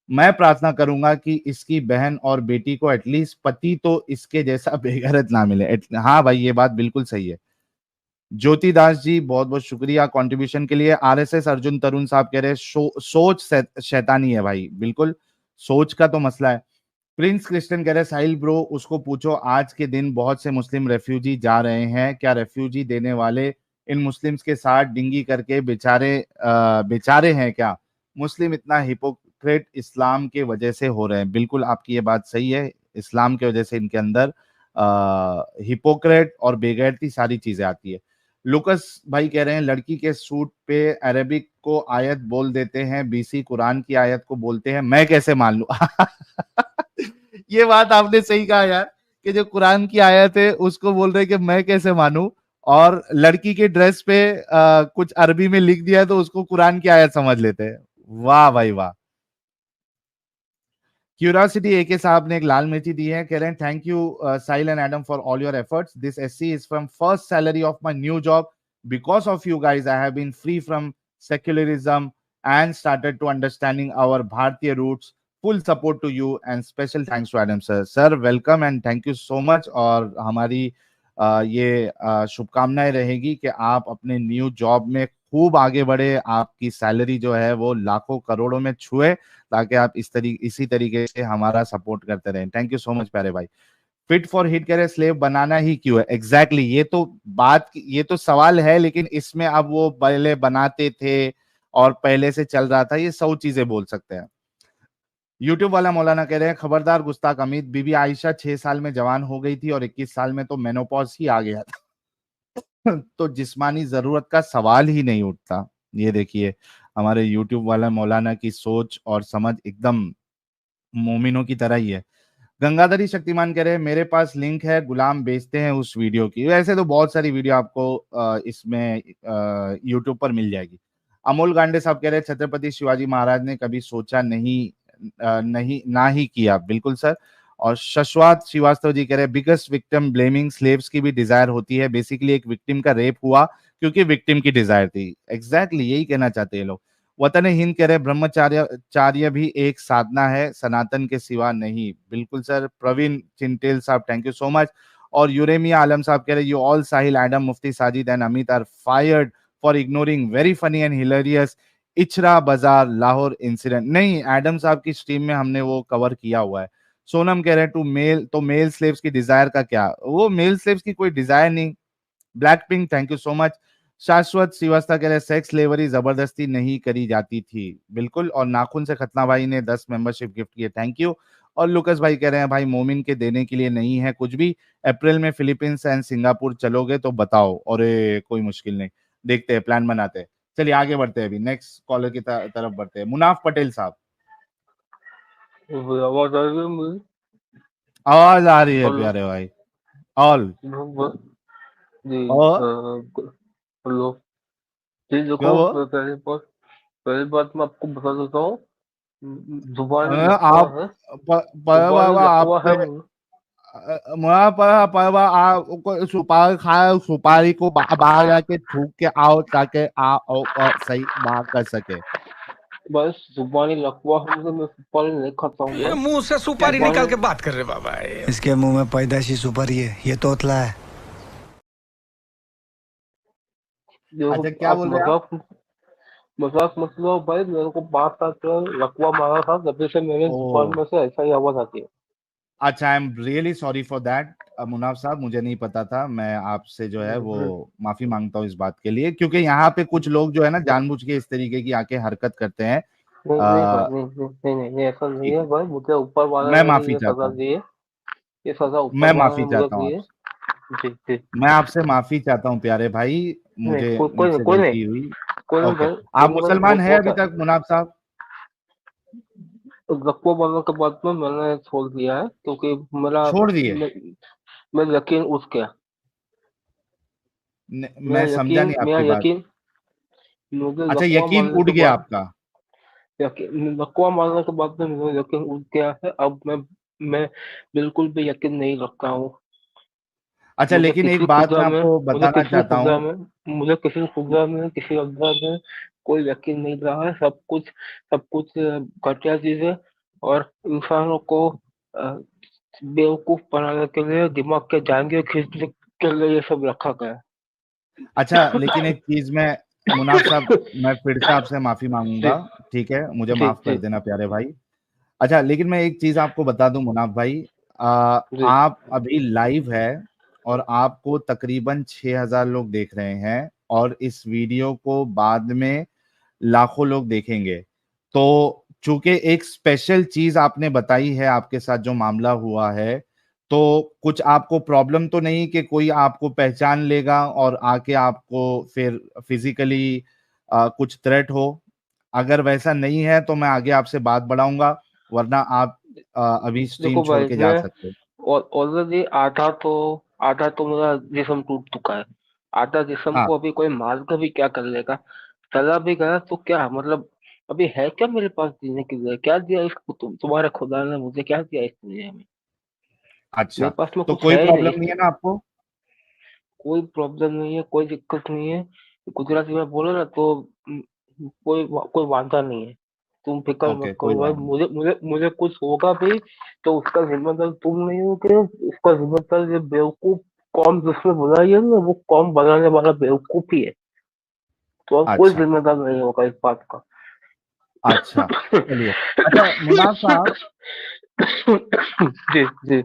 मैं प्रार्थना करूंगा कि इसकी बहन और बेटी को एटलीस्ट पति तो इसके जैसा बेगैरत ना मिले। हाँ भाई, ये बात बिल्कुल सही है। ज्योति दास जी, बहुत बहुत शुक्रिया कंट्रीब्यूशन के लिए। आरएसएस अर्जुन तरुण साहब कह रहे हैं सोच शैतानी है भाई, बिल्कुल सोच का तो मसला है। प्रिंस क्रिस्टन कह रहे हैं साहिल ब्रो, उसको पूछो आज के दिन बहुत से मुस्लिम रेफ्यूजी जा रहे हैं, क्या रेफ्यूजी देने वाले इन मुस्लिम्स के साथ डिंगी करके बेचारे हैं क्या? मुस्लिम इतना हिपोक्रेट इस्लाम के वजह से हो रहे हैं। बिल्कुल आपकी ये बात सही है, इस्लाम के वजह से इनके अंदर हिपोक्रेट और बेगैरती सारी चीजें आती है। लुकस भाई कह रहे हैं लड़की के सूट पे अरेबिक को आयत बोल देते हैं, बीसी कुरान की आयत को बोलते हैं, मैं कैसे मान लूं? ये बात आपने सही कहा यार, कि जो कुरान की आयत है उसको बोल रहे कि मैं कैसे मानूं, और लड़की के ड्रेस पे कुछ अरबी में लिख दिया तो उसको कुरान की आयत समझ लेते हैं। वाह भाई वाह। क्यूरियोसिटी एके साहब ने एक लाल मिर्ची दी है, कह रहे हैं thank you Sahil and Adam for all your efforts, this SC is from first salary of my new job, because of you guys I have been free from secularism and started to understanding our भारतीय roots, full support to you and special thanks to Adam sir. Sir welcome and thank you so much, और हमारी ये शुभकामनाएं रहेगी कि आप अपने न्यू जॉब में खूब आगे बढ़े, आपकी सैलरी जो है वो लाखों करोड़ों में छुए, ताकि आप इसी तरीके से हमारा सपोर्ट करते रहें। थैंक यू सो मच प्यारे भाई। फिट फॉर हिट करे स्लेव बनाना ही क्यों है? एग्जैक्टली ये तो सवाल है, लेकिन इसमें अब वो पहले बनाते थे और पहले से चल रहा था, ये 100 चीजें बोल सकते हैं। यूट्यूब वाला मौलाना कह रहे हैं खबरदार गुस्ताख अमित, बीबी आयशा 6 साल में जवान हो गई थी और 21 साल में तो मेनोपॉज ही आ गया था। तो जिस्मानी जरूरत का सवाल ही नहीं उठता। ये देखिए, हमारे यूट्यूब वाला मौलाना की सोच और समझ एकदम मोमिनों की तरह ही है। गंगाधरी शक्तिमान कह रहे हैं मेरे पास लिंक है, गुलाम बेचते हैं उस वीडियो की। वैसे तो बहुत सारी वीडियो आपको इसमें यूट्यूब पर मिल जाएगी। अमोल गांडे साहब कह रहे हैं छत्रपति शिवाजी महाराज ने कभी सोचा नहीं ना ही किया। बिल्कुल सर। और शश्वात श्रीवास्तव जी कह रहे हैं बिगेस्ट विक्टिम ब्लेमिंग स्लेव्स की भी डिजायर होती है, बेसिकली एक विक्टिम का रेप हुआ क्योंकि विक्टिम की डिजायर थी। एग्जैक्टली यही कहना चाहते हैं लोग। वतन हिंद कह रहे ब्रह्मचार्य भी एक साधना है, सनातन के सिवा नहीं। बिल्कुल सर। प्रवीण चिंटेल साहब थैंक यू सो मच। और यूरेमिया आलम साहब कह रहे you all Sahil Adeem Mufti Sajid and Amit are fired for ignoring very funny and hilarious Ichhra Bazaar Lahore incident. नहीं, एडम साहब की स्ट्रीम में हमने वो कवर किया हुआ है। सोनम कह रहे हैं मेल स्लेव्स की डिजायर का क्या? वो मेल स्लेव्स की कोई डिजायर नहीं। Black pink thank you so much. शाश्वत श्रीवास्तव कह रहे सेक्स लेवरी जबरदस्ती नहीं करी जाती थी। बिल्कुल। और नाखून से खतना भाई ने 10 मेंबरशिप गिफ्ट किए, थैंक यू। और लुकस भाई कह रहे हैं भाई मोमिन के देने के लिए नहीं है कुछ भी, अप्रैल में फिलीपींस एंड सिंगापुर चलोगे तो बताओ। और कोई मुश्किल नहीं, देखते हैं, प्लान बनाते हैं। चलिए आगे बढ़ते हैं, अभी नेक्स्ट कॉलर की तरफ बढ़ते हैं। मुनाफ पटेल साहब, आवाज आ रही है मुझे? आवाज आ रही है हेलो प्यारे भाई। ऑल जी और हेलो जी, क्या देखो वो पहली बात मैं आपको बता देता हूँ, जुबानी लकवा आप है, जुबानी बाबा लकवा है। आपने आपको सुपारी खाया, सुपारी को बाहर जाके थूक के आओ ताकि आप सही बात कर सके। बस जुबानी लकवा है मुझे, मैं सुपारी नहीं खाता हूँ ये भाई। मुंह से सुपारी जुबानी निकाल के बात कर रहे बाबा। इसके मुंह में पैदाशी सुपारी है, ये तोतला है। अच्छा देखो, क्या आप बोल रहे हैं आप? मजाक मत लो भाई, मेरे को 5 साल लकवा मारा था, जब से मेरे जुबान ओ में से ऐसा ही आवाज आती है। अच्छा, I am really sorry for that Munaf साहब, मुझे नहीं पता था। मैं आपसे जो है वो माफी मांगता हूँ इस बात के लिए, क्योंकि यहाँ पे कुछ लोग जो है ना जानबूझ के इस तरीके की आके हरकत करते हैं। नहीं नहीं भाई, नहीं, ऐसा नहीं ठीक है है, भाई, मुझे ऊपर वाले मैं ने माफी ये चाहता सजा हूँ। दी है, ये सजा ऊपर मैं वाले माफी ने मुझे चाहता हूँ दी है। आपसे। जी जी। मैं आपसे माफी चाहता हूँ प्यारे भाई, नहीं, मुझे कोई मुझसे नहीं, गलती हुई। कोई नहीं ओके। भाई, आप कोई नहीं भाई, मुसलमान हैं बहुत अभी है। तक मुनाफ साहब? तो लकवा बनने के बाद में मैंने छोड़ दिया है, क्योंकि छोड़ दिए? मेरा यकीन उठ गया। मैं समझा नहीं मेरा आपकी बात। यकीन मुझे अच्छा, लकवा यकीन मारने उड़ के गया बाद, आपका? यकीन लकवा मारने के बाद में मुझे यकीन उठ गया है। अब मैं बिल्कुल भी यकीन नहीं रखता हूँ। अच्छा, मुझे लेकिन किसी एक बात खुदा मैं में आपको मुझे बताना किसी चाहता खुदा हूँ। में मुझे किसी खुदा में किसी अल्लाह में कोई यकीन नहीं रहा है। सब कुछ घटिया चीज है और इंसानों को बेवकूफ बनाने के लिए, दिमाग के जांघें खींचने के लिए ये सब रखा गया है। अच्छा, लेकिन एक चीज मैं, मुनाफ साहब, मैं फिर से आपसे माफी जी मांगूंगा। ठीक है, मुझे जी माफ जी कर देना प्यारे भाई। अच्छा, लेकिन मैं एक चीज आपको बता दूं मुनाफ भाई, जी। आप अभी लाइव है और आपको तकरीबन 6,000 लोग देख रहे हैं और इस वीडियो को बाद में लाखों लोग देखेंगे। तो चूंकि एक स्पेशल चीज आपने बताई है, आपके साथ जो मामला हुआ है, तो कुछ आपको प्रॉब्लम तो नहीं कि कोई आपको पहचान लेगा और आके आपको फिर फिजिकली कुछ थ्रेट हो? अगर वैसा नहीं है तो मैं आगे आपसे बात बढ़ाऊंगा, वरना आप अभी स्ट्रीम देखो छोड़ भाई, के जा मैं सकते हो। ऑलरेडी आधा तो मेरा जिस्म टूट चुका है। आधा जिस्म हाँ। को अभी कोई मार कर भी क्या कर लेगा। चला भी गया तो क्या मतलब, अभी है क्या मेरे पास जीने के लिए? क्या दिया इसको? तुम्हारे खुदा ने मुझे क्या दिया इस दुनिया में? अच्छा, मेरे पास में तो कुछ कोई है ही नहीं। प्रॉब्लम नहीं है ना आपको? कोई प्रॉब्लम नहीं है, कोई दिक्कत नहीं है। गुजराती में बोलो ना तो कोई कोई वादा नहीं है। तुम फिक्र ओके, मत कोई करो भाई, बात नहीं। मुझे मुझे मुझे कुछ होगा भी तो उसका जिम्मेदार तुम नहीं हो के, उसका जिम्मेदार ये बेवकूफ कौम जिसने बुलाई है ना, वो कौम बनाने वाला बेवकूफ ही है। तो अब कोई अच्छा। जिम्मेदार नहीं होगा इस बात का। अच्छा, चलिए। अच्छा मुनाफ साहब, जी जी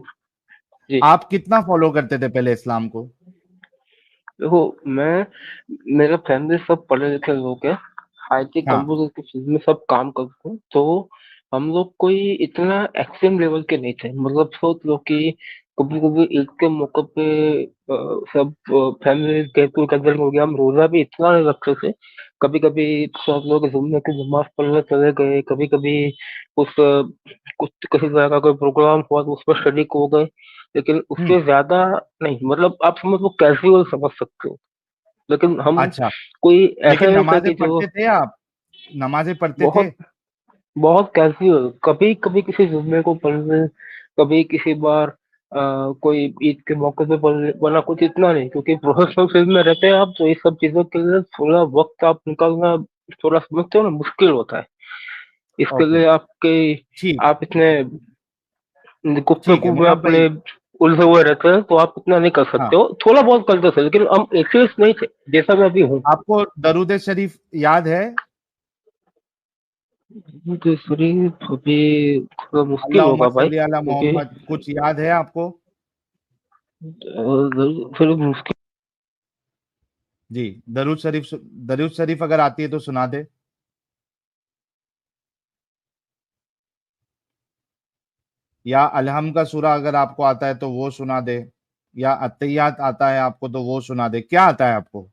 जी। आप कितना फॉलो करते थे पहले इस्लाम को? देखो, मैं मेरा फैमिली सब पढ़े लिखे लोग हैं। आईटी हाँ। कंप्यूटर की फील्ड में सब काम करते हैं। तो हम लोग कोई इतना एक्सट्रीम लेवल के नहीं थे। मतलब सोच लो कि कभी कभी ईद के मौके पे सब फैमिली गेट टुगेदर हो गया। हम रोजा भी इतना नहीं रखते थे। कभी कभी सब लोग जुम्मे की नमाज पढ़ने चले गए। कभी कभी कुछ कुछ किसी तरह का कोई प्रोग्राम हुआ तो उस पर स्टडी हो गए। लेकिन हम्म। उससे ज्यादा नहीं। मतलब आप समझ लो, कैजुअल समझ सकते हो। लेकिन हम अच्छा, कोई ऐसा लेकिन नहीं था नमाजें कि जो पढ़ते थे आप? नमाजें पढ़ते थे? बहुत बहुत कैजुअल, कभी कभी किसी जुम्मे को पढ़ ले, कभी किसी बार कोई ईद के मौके पे पढ़ ले, वरना कुछ इतना नहीं। क्योंकि प्रोफेशनल फील्ड में रहते हैं आप, तो ये सब चीजों के लिए थोड़ा वक्त आप निकालना, थोड़ा समझते हो ना, मुश्किल होता है। इसके ओके, लिए आपके ठीक। आप इतने ठीक है गुफ्तगू में मुनाफ अपने भाई। उलझे हुए रहते हैं, तो आप इतना नहीं कर सकते हाँ, हो। थोड़ा बहुत करते थे, लेकिन हम एक्सपीरियंस नहीं थे जैसा मैं अभी हूँ। आपको दरूद शरीफ याद है? तो शरीफ अभी थोड़ा मुश्किल अल्लाहुम्मा होगा भाई, सल्ली अला क्योंकि मोहम्मद, कुछ याद है आपको? फिर मुश्किल। जी, दरूद शरीफ अगर आती है तो सुना दे। या अलहम का सूरा अगर आपको आता है तो वो सुना दे। या अत्तहियात आता है आपको तो वो सुना दे। क्या आता है आपको?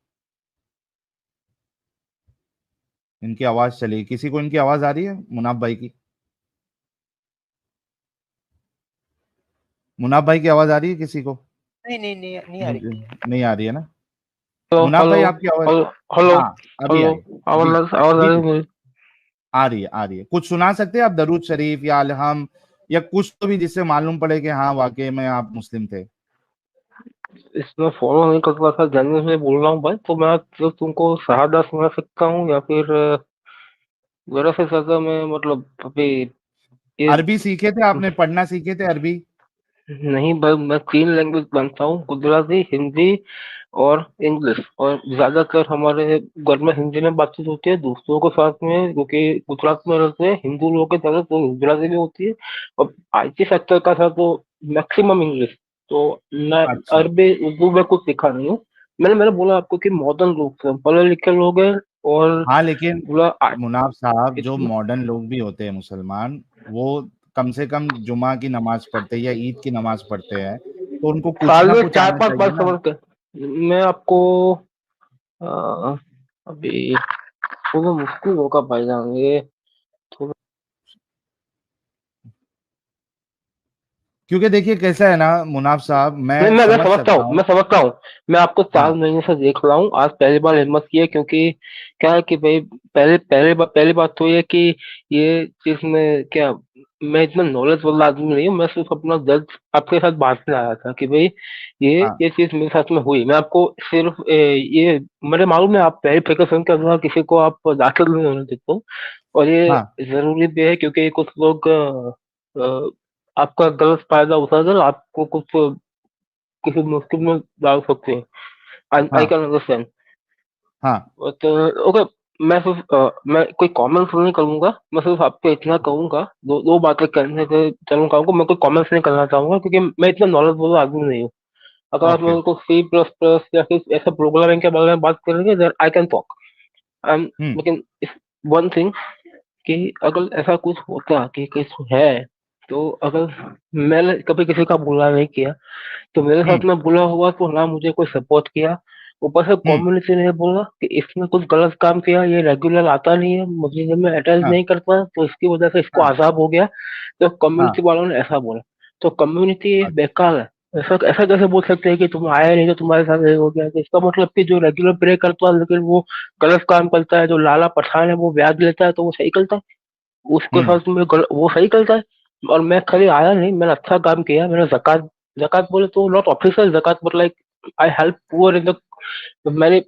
इनकी आवाज चली, किसी को इनकी आवाज आ रही है मुनाफ भाई की? मुनाफ भाई की आवाज आ रही है किसी को? नहीं नहीं नहीं नहीं आ रही। नहीं आ रही है ना? हेलो मुनाफ हेलो भाई आपकी आवाज? हेलो हेलो हाँ, अभी हेलो। आई। जी, आवाज आवाज आ जी, रही है जी, मुझे। आ रही है, आ रही है। कुछ सुना सकते हैं आप दरूद शरीफ या अलहम, या कुछ तो भी जिससे मालूम पड़े कि हाँ वाकई में आप मुस्लिम थे? इसमें फॉलो नहीं कर रहा था, जानने से बोल रहा हूँ भाई। तो मैं तो तुमको शहादा सुना सकता हूँ, या फिर जरा से ज्यादा मैं मतलब अभी ये अरबी सीखे थे आपने? पढ़ना सीखे थे अरबी? नहीं भाई। मैं 3 लैंग्वेज जानता हूँ, गुजराती, हिंदी और इंग्लिश। और ज्यादातर हमारे घर में हिंदी में बातचीत होती है दोस्तों के साथ में, क्योंकि गुजरात में रहते हैं हिंदू लोग के ज्यादा, तो गुजराती भी होती है। और आईटी सेक्टर का था तो मैक्सिमम इंग्लिश। तो मैं अच्छा। अरबी उर्दू में कुछ सीखा नहीं हूँ। मैंने बोला आपको कि मॉडर्न लोग थे, पढ़े लिखे लोग हैं। और हाँ, लेकिन बोला मुनाफ साहब, जो इतना मॉडर्न लोग भी होते हैं मुसलमान, वो कम से कम जुमा की नमाज पढ़ते हैं या ईद की नमाज पढ़ते हैं, तो उनको कुछ साल ना में कुछ चार आना पांच बार चाहिए ना। समझ कर। मैं आपको अ, अभी थोड़ा मुश्किल होगा भाईजान ये। थोड़ा क्योंकि देखिए कैसा है ना मुनाफ साहब, नहीं, मैं मैं समझ समझता सकता हूँ, हूँ। मैं समझता हूँ। मैं आपको 4 हाँ महीने से देख रहा हूँ, आज पहली बार हिम्मत की है, क्योंकि क्या है कि भाई पहली बात तो ये कि ये चीज में क्या, मैं इतना नॉलेज वाला आदमी नहीं हूँ। मैं सिर्फ अपना दर्द आपके साथ बांटने आया था कि भाई हाँ ये चीज मेरे साथ में हुई। मैं आपको सिर्फ ये मेरे मालूम है आप पहले प्रिकॉशन के अलावा किसी को आप दाखिल नहीं होने देते हो, और ये हाँ जरूरी भी है, क्योंकि कुछ लोग आपका गलत फायदा उठाकर आपको कुछ किसी मुश्किल में डाल सकते हैं। आई हाँ कैन अंडरस्टैंड। हाँ बट ओके, मैं कोई कमेंट्स नहीं करूंगा। मैं सिर्फ आपको इतना कहूंगा, दो बातें कहने के चलूँ कहूंगा। मैं कोई कमेंट्स नहीं करना चाहूंगा, क्योंकि मैं इतना नॉलेजफुल आदमी नहीं हूँ। अगर आप ओके। मेरे को C++ या फिर ऐसा प्रोग्रामिंग के बारे में बात करेंगे, देन आई कैन टॉक। हम्म लेकिन वन थिंग कि अगर ऐसा कुछ होता कि कुछ है, तो अगर मैंने कभी किसी का बुरा नहीं किया, तो मेरे हम्म साथ में बुरा हुआ तो ना मुझे कोई सपोर्ट किया, ऊपर से हम्म कम्युनिटी ने बोला कि इसने कुछ गलत काम किया, ये रेगुलर आता नहीं है, मस्जिद में अटेंड हाँ नहीं करता, तो इसकी वजह से इसको हाँ आजाब हो गया। तो हाँ कम्युनिटी वालों ने ऐसा बोला। तो कम्युनिटी अच्छा, बेकार है। ऐसा ऐसा कैसे बोल सकते हैं कि तुम आए नहीं तो तुम्हारे साथ ये हो गया? तो इसका मतलब कि जो रेगुलर प्रे करता है लेकिन वो गलत काम करता है, जो लाला पठान है वो ब्याज लेता है, तो वो सही करता है? उसके हम्म साथ में वो सही करता है। और मैं खाली आया नहीं, मैंने अच्छा काम किया। मैंने जक़ात जक़ात बोले तो नॉट ऑफिशियल जक़ात, but like I help poor in the many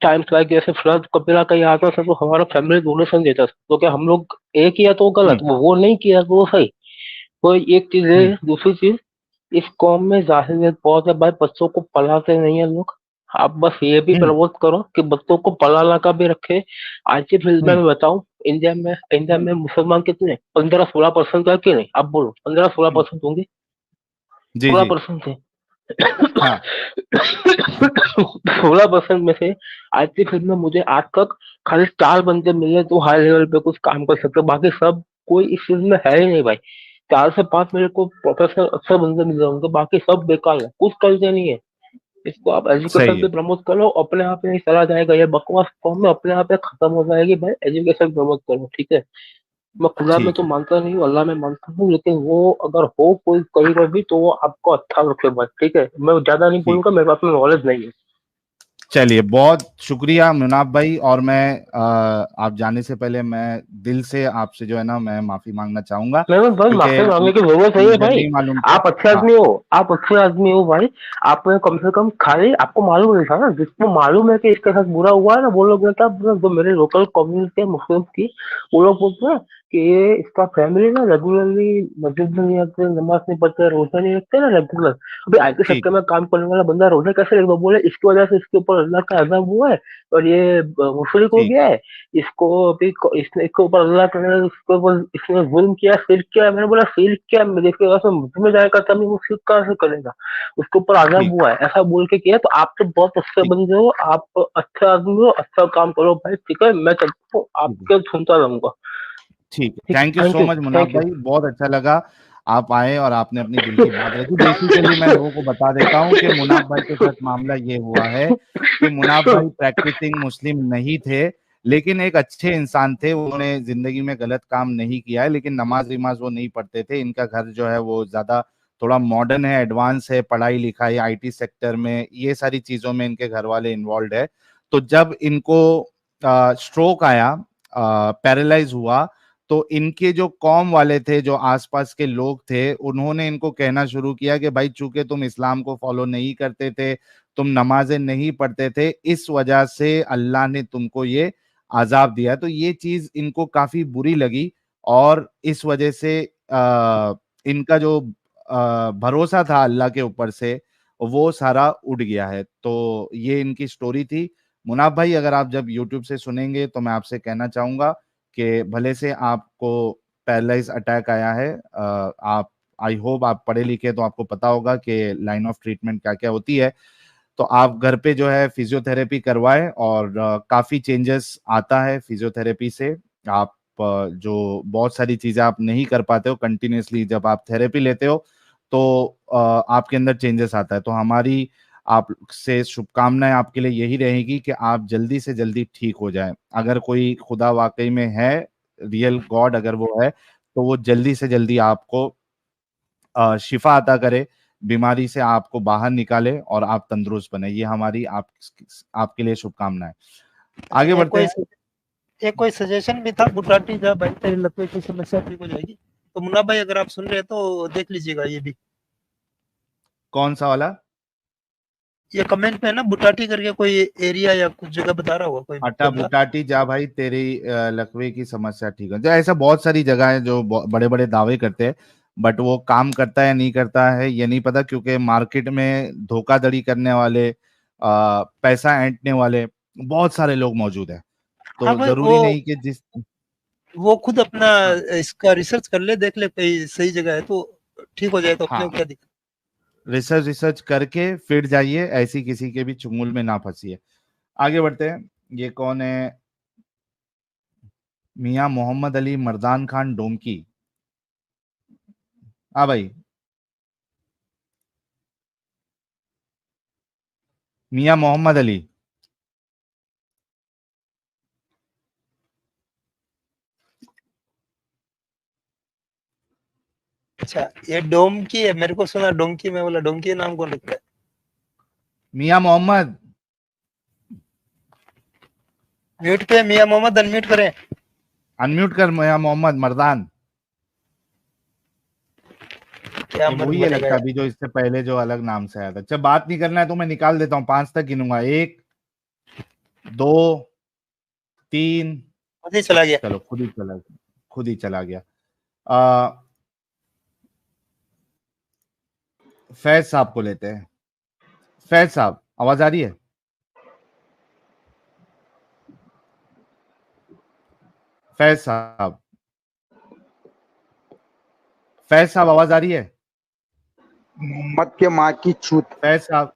times. Like जैसे फ्लड कपिला का यहाँ आता था तो हमारा फैमिली डोनेशन देता था, तो क्या हम लोग एक किया तो गलत, हम्म वो नहीं किया तो वो सही। तो एक चीज है। हम्म दूसरी चीज, इस कौम में जाहिलियत बहुत है भाई, बच्चों को पढ़ाते नहीं है लोग। आप बस ये भी हम्म प्रमोट करो कि बच्चों को पढ़ाना का भी रखे। आज की फील्ड में हम्म मैं बताऊं, इंडिया में मुसलमान कितने, 15-16% है कि नहीं? आप बोलो, 15-16 हम्म, परसेंट होंगे। जी सोलह जी। परसेंट थे। हाँ 16% में से आज की फील्ड में मुझे आज तक खाली 4 बंदे मिले तो हाई लेवल पे कुछ काम कर सकते, बाकी सब कोई इस फील्ड में है ही नहीं भाई। 4 से 5 मेरे को प्रोफेशनल अच्छे बंदे मिले होंगे, बाकी सब बेकार है, कुछ करते नहीं है। इसको आप सही एजुकेशन है। पे प्रमोट करो, अपने आप ही चला जाएगा। ये बकवास फॉर्म में अपने आप ही खत्म हो जाएगी भाई। एजुकेशन प्रमोट करो, ठीक है? मैं खुदा में ठीक तो है। मानता नहीं हूँ, अल्लाह में मानता हूँ, लेकिन वो अगर हो कोई कहीं भी तो वो आपको अच्छा रखे बस, ठीक है? मैं ज्यादा नहीं ठीक। बोलूंगा, मेरे पास में नॉलेज नहीं है। चलिए बहुत शुक्रिया मुनाफ भाई। और मैं आप जाने से पहले मैं दिल से आपसे जो है ना मैं माफी मांगना चाहूंगा, मैं भाई क्योंकि माफी मांगने की जरूरत नहीं है मुझे भाई। नहीं मालूम था। आप अच्छे हाँ आदमी हो, आप अच्छे आदमी हो भाई। आपने कम से कम खाली आपको मालूम नहीं था ना, जिसको मालूम है कि इसके साथ बुरा हुआ है ना, वो लोग क्या, जो मेरे लोकल कम्युनिटी है मुस्लिम की, वो लोग बोलते हैं कि ये इसका फैमिली ना रेगुलरली मस्जिद में नहीं आते, नमाज नहीं पढ़ते, रोजा नहीं रखते ना रेगुलर। अभी आईटी ठीक सेक्टर है। में काम करने वाला बंदा रोजा कैसे रखेगा? बोले इसकी वजह से इसके ऊपर अल्लाह का अज़ाब हुआ है, और ये मुशरिक हो ठीक। गया है। इसको अभी इसके ऊपर अल्लाह ने उसके ऊपर इसने जुल्म किया, शिर्क किया। मैंने बोला शिर्क क्या, मैं देखिए अगर मुझ में जाएगा तब वो शिर्क कहाँ से करेगा? उसके ऊपर अज़ाब ठीक। हुआ है, ऐसा बोल के किया। तो आप तो बहुत अच्छे ठीक। बंदे हो, आप अच्छे आदमी हो, अच्छा काम करो भाई, ठीक है? मैं चलता हूँ, ठीक है। आपके सुनता रहूंगा। ठीक है। ठीक, thank you thank so you, much Munaf thank you. भाई, बहुत अच्छा लगा आप आए और आपने अपनी दिल की बात रखी। बेसिकली मैं लोगों को बता देता हूँ कि मुनाफ भाई के साथ मामला ये हुआ है कि मुनाफ भाई प्रैक्टिसिंग मुस्लिम नहीं थे, लेकिन एक अच्छे इंसान थे। उन्होंने जिंदगी में गलत काम नहीं किया है, लेकिन नमाज विमाज वो नहीं पढ़ते थे। इनका घर जो है वो ज्यादा थोड़ा मॉडर्न है, एडवांस है, पढ़ाई लिखाई आईटी सेक्टर में ये सारी चीजों में इनके घर वाले इन्वॉल्व है। तो जब इनको स्ट्रोक आया, पैरालाइज हुआ, तो इनके जो कौम वाले थे, जो आसपास के लोग थे, उन्होंने इनको कहना शुरू किया कि भाई चूंकि तुम इस्लाम को फॉलो नहीं करते थे, तुम नमाजें नहीं पढ़ते थे, इस वजह से अल्लाह ने तुमको ये अजाब दिया। तो ये चीज इनको काफी बुरी लगी, और इस वजह से इनका जो भरोसा था अल्लाह के ऊपर से वो सारा उड़ गया है। तो ये इनकी स्टोरी थी। मुनाफ भाई अगर आप जब यूट्यूब से सुनेंगे तो मैं आपसे कहना चाहूंगा कि भले से आपको पैरालाइज अटैक आया है, आप आई होप आप पढ़े लिखे तो आपको पता होगा कि लाइन ऑफ ट्रीटमेंट क्या क्या होती है। तो आप घर पे जो है फिजियोथेरेपी करवाएं, और काफी चेंजेस आता है फिजियोथेरेपी से। आप जो बहुत सारी चीजें आप नहीं कर पाते हो कंटिन्यूअसली, जब आप थेरेपी लेते हो तो आपके अंदर चेंजेस आता है। तो हमारी आपसे शुभकामनाएं आपके लिए यही रहेगी कि आप जल्दी से जल्दी ठीक हो जाएं। अगर कोई खुदा वाकई में है, रियल गॉड अगर वो है, तो वो जल्दी से जल्दी आपको शिफा अता करे, बीमारी से आपको बाहर निकाले और आप तंदुरुस्त बने। ये हमारी आपके लिए शुभकामनाएं। आगे बढ़ते हैं। एक कोई सजेशन भी था, बुटाटी जा भाई तेरी लकवे की समस्या ठीक हो जाएगी। तो मुन्ना भाई अगर आप सुन रहे हैं तो देख लीजिएगा ये भी। कौन सा वाला? ये कमेंट में ना बुटाटी करके कोई एरिया या कुछ जगह बता रहा होगा कोई अटा बंदा। बुटाटी जा भाई तेरी लकवे की समस्या ठीक है। जो ऐसा बहुत सारी जगह है जो बड़े बड़े दावे करते हैं, बट वो काम करता है या नहीं करता है ये नहीं पता, क्योंकि मार्केट में धोखाधड़ी करने वाले, पैसा ऐंठने वाले बहुत सारे लोग मौजूद है। तो हाँ भाई, जरूरी नहीं कि जिस वो खुद अपना हाँ, इसका रिसर्च कर ले, देख ले कोई सही जगह है तो ठीक हो जाए तो अपने को हाँ, क्या दिक्कत। रिसर्च करके फिर जाइए, ऐसी किसी के भी चुंगल में ना फंसिए। आगे बढ़ते हैं। ये कौन है? मियां मोहम्मद अली मर्दान खान डोमकी। हाँ भाई, मियां मोहम्मद अली। अच्छा, ये डोम की है, मेरे को सुना डोंकी में, बोला डोंकी नाम कौन रखता है? मियां मोहम्मद। म्यूट पे मियां मोहम्मद, अनम्यूट करें। अनम्यूट कर मियां मोहम्मद मर्दान। क्या ये मर्द वही है बनेगा लगता यार। अभी जो इससे पहले जो अलग नाम से आया था। जब बात नहीं करना है तो मैं निकाल देता हूँ, 5 तक गिनूंगा। 1 2 3। खुद ही चला गया। चलो खुद ही चला गया। आ, फैज साहब को लेते हैं। फैज साहब आवाज आ रही है? फैज साहब, फैज साहब आवाज आ रही है? मोहम्मद के माँ की छूत। फैज साहब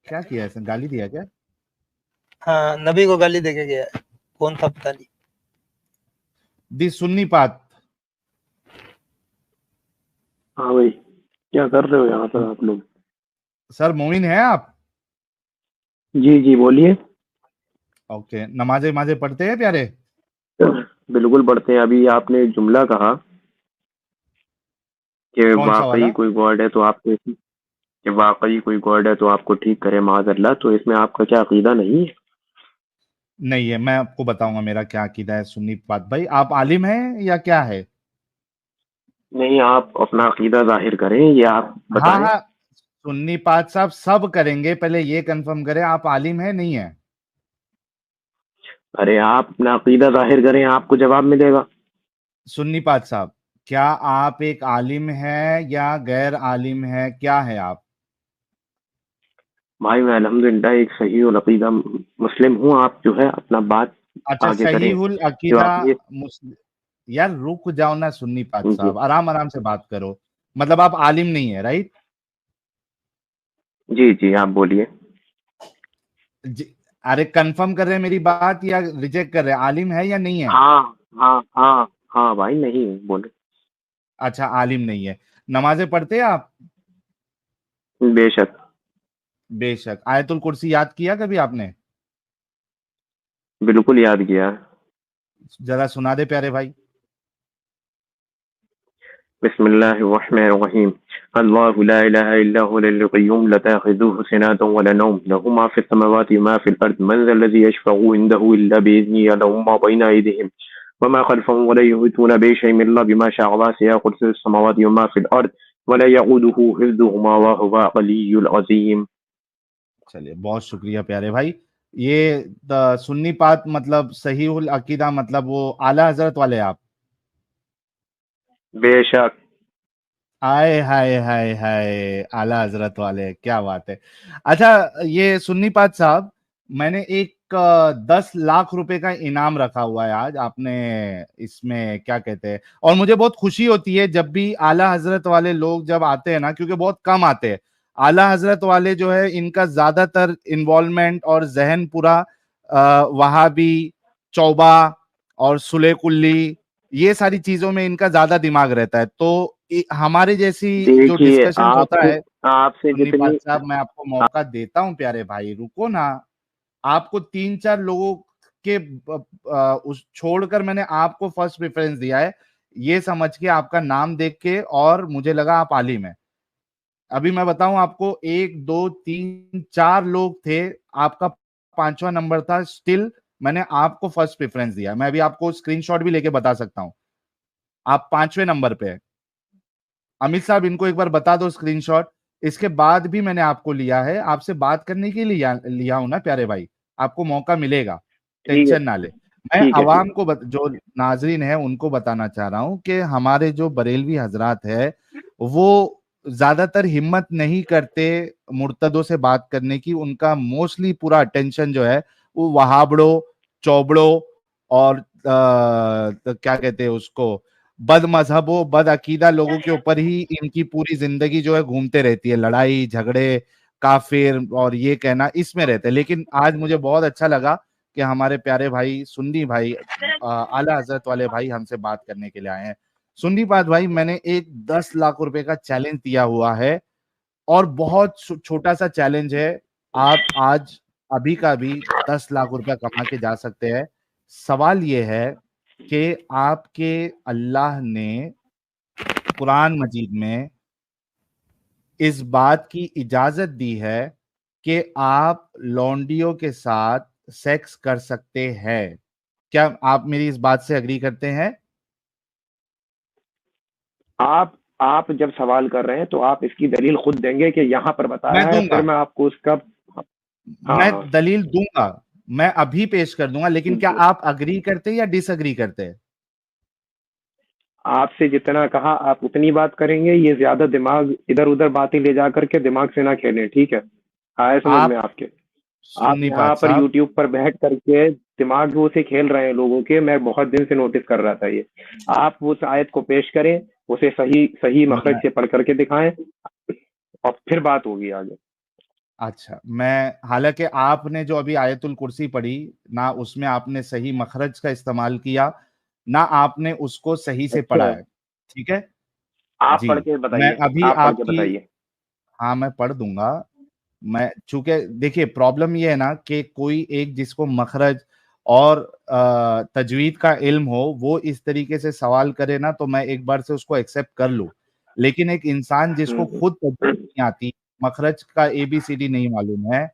क्या किया? इसने गाली दिया क्या? हाँ, नबी को गाली देके गया है। कौन था पता नहीं। दी सुन्नी पात। हाँ भाई, क्या कर रहे हो यहाँ पर आप लोग? सर मोमिन है आप? जी जी बोलिए। ओके, नमाजे पढ़ते हैं प्यारे? बिल्कुल पढ़ते हैं। अभी आपने जुमला कहा कि कौन सा वाला? वाकई कोई गॉड है तो आपको, कि वाकई कोई गॉड है तो आपको ठीक करे माज़अल्लाह, तो इसमें आपका क्या अकीदा नहीं है? नहीं है, मैं आपको बताऊंगा मेरा क्या अकीदा है। सुन्नी पात भाई, आप आलिम हैं या क्या है? नहीं, आप अपना अकीदा जाहिर करें, ये आप हाँ बताएं। हाँ, सुन्नी पात साहब सब करेंगे, पहले ये कंफर्म करें आप आलिम है नहीं है? अरे आप अपना अकीदा जाहिर करें, आपको जवाब मिलेगा। सुन्नी पात साहब, क्या आप एक आलिम है या गैर आलिम है, क्या है आप? भाई मैं अल्हम्दुलिल्लाह एक सही और अकीदा मुस्लिम हूँ। आप जो है अपना बात अच्छा, आगे करें। सहीहुल जो अकीदा आप ये, मुस्लिम। यार रुक जाओ ना सुन्नी पात जी साहब, आराम आराम से बात करो। मतलब आप आलिम नहीं है, राइट? जी जी आप बोलिए। अरे कंफर्म कर रहे हैं मेरी बात या रिजेक्ट कर रहे हैं? आलिम है या नहीं है? हाँ हाँ हाँ हाँ भाई, नहीं बोले। अच्छा, आलिम नहीं है। नमाजें पढ़ते हैं आप? बेशक। बेशक। आयतुल कुर्सी याद किया कभी आपने? बिल्कुल याद किया। जरा सुना दे प्यारे भाई। बिस्मिल्लाहिर्रहमानिर्रहीम। अल्लाहु ला इलाहा इल्ला हुवल हय्युल क़य्यूम ला ताख़ुज़ुहु सिनतुन व ला नौम लहु मा फ़िस समावाति व मा फ़िल अर्ज़ मन ज़ल्लज़ी यशफ़अु इंदहु इल्ला बिइज़निही यअलमु मा बैना अयदीहिम व मा ख़ल्फ़हुम व ला युहीतूना बिशैइन इल्ला बिमा शाअ वसिअ कुर्सियुहु समावाति व मा फ़िल अर्ज़ व ला यऊदुहु हिफ़्ज़ुहुमा व हुवल अलिय्युल अज़ीम। चलिए, बहुत शुक्रिया प्यारे भाई। ये सुन्नी पात मतलब सहीहुल अकीदा मतलब वो आला हजरत वाले आप? बेशक। आए हाय हाय हाय, आला हजरत वाले, क्या बात है। अच्छा, ये सुन्नी पात साहब, मैंने एक 10 लाख रुपए का इनाम रखा हुआ है आज। आपने इसमें क्या कहते हैं, और मुझे बहुत खुशी होती है जब भी आला हजरत वाले लोग जब आते हैं ना, क्योंकि बहुत कम आते हैं। आला हजरत वाले जो है इनका ज्यादातर इन्वॉल्वमेंट और जहन पूरा वहाबी, चौबा और सुले कुल्ली, ये सारी चीजों में इनका ज्यादा दिमाग रहता है। तो हमारे जैसी जो देखिए डिस्कशन होता आपसे है, आपसे सुन्नी पात जितनी साहब मैं आपको मौका देता हूं प्यारे भाई, रुको ना। आपको 3-4 लोगों के उस छोड़कर मैंने आपको फर्स्ट प्रेफरेंस दिया है। ये समझ के आपका नाम देख के, और मुझे लगा आप आलिम है। अभी मैं बताऊं आपको, 1 2 3 4 लोग थे, आपका 5वां नंबर था, स्टिल मैंने आपको फर्स्ट प्रेफरेंस दिया। मैं अभी आपको स्क्रीनशॉट भी लेके बता सकता हूं, आप 5वें नंबर पे है। अमित साहब, इनको एक बार बता दो स्क्रीनशॉट। इसके बाद भी मैंने आपको लिया है, आपसे बात करने के लिए लिया हूं ना प्यारे भाई, आपको मौका मिलेगा, ठीक है, टेंशन ना ले। मैं ठीक है, आवाम ठीक को जो नाजरीन है उनको बताना चाह रहा हूं कि हमारे जो बरेलवी हजरात है वो ज्यादातर हिम्मत नहीं करते मुर्तदों से बात करने की। उनका मोस्टली पूरा अटेंशन जो है वो वहाबड़ो, चौबड़ो और तो क्या कहते हैं उसको, बद मजहबो, बद अकीदा लोगों के ऊपर ही इनकी पूरी जिंदगी जो है घूमते रहती है। लड़ाई झगड़े, काफिर और ये कहना, इसमें रहते हैं। लेकिन आज मुझे बहुत अच्छा लगा कि हमारे प्यारे भाई सुन्नी भाई, आला हजरत वाले भाई हमसे बात करने के लिए आए हैं। सुन्नी बात भाई, मैंने एक 10 लाख रुपए का चैलेंज दिया हुआ है, और बहुत छोटा सा चैलेंज है। आप आज अभी का भी 10 लाख रुपया कमा के जा सकते हैं। सवाल ये है कि आपके अल्लाह ने कुरान मजीद में इस बात की इजाजत दी है कि आप लौंडियों के साथ सेक्स कर सकते हैं। क्या आप मेरी इस बात से अग्री करते हैं? आप जब सवाल कर रहे हैं तो आप इसकी दलील खुद देंगे कि यहाँ पर बताया मैं है, फिर दूंगा, मैं आपको उसका। मैं हाँ, दलील दूंगा, मैं अभी पेश कर दूंगा। लेकिन क्या आप अग्री करते हैं या डिसअग्री करते हैं? आपसे जितना कहा आप उतनी बात करेंगे। ये ज्यादा दिमाग इधर उधर बातें ले जा करके दिमाग से ना खेलें, ठीक है? आया समझ में आप आपके? आप सुन्नी यहाँ पाक पर साहब, यूट्यूब पर बैठ करके दिमाग वो से खेल रहे हैं लोगों के। मैं बहुत दिन से नोटिस कर रहा था ये। आप उस आयत को पेश करें, उसे सही सही मखरज मैं से पढ़ करके दिखाएं, और फिर बात होगी आगे। अच्छा, मैं हालांकि आपने जो अभी आयतुल कुर्सी पढ़ी ना, उसमें आपने सही मखरज का इस्तेमाल किया ना, आपने उसको सही से अच्छा, पढ़ा है। ठीक है आप जी। पढ़ के मैं बताइए, अभी आप पढ़ के आपकी, बताइए। हाँ मैं पढ़ दूंगा। मैं चूंकि देखिए प्रॉब्लम ये है ना कि कोई एक जिसको मखरज और तजवीद का इल्म हो, वो इस तरीके से सवाल करे ना, तो मैं एक बार से उसको एक्सेप्ट कर लूं। लेकिन एक इंसान जिसको हम्म, खुद तजवीद नहीं आती, मखरज का ABCD नहीं मालूम है,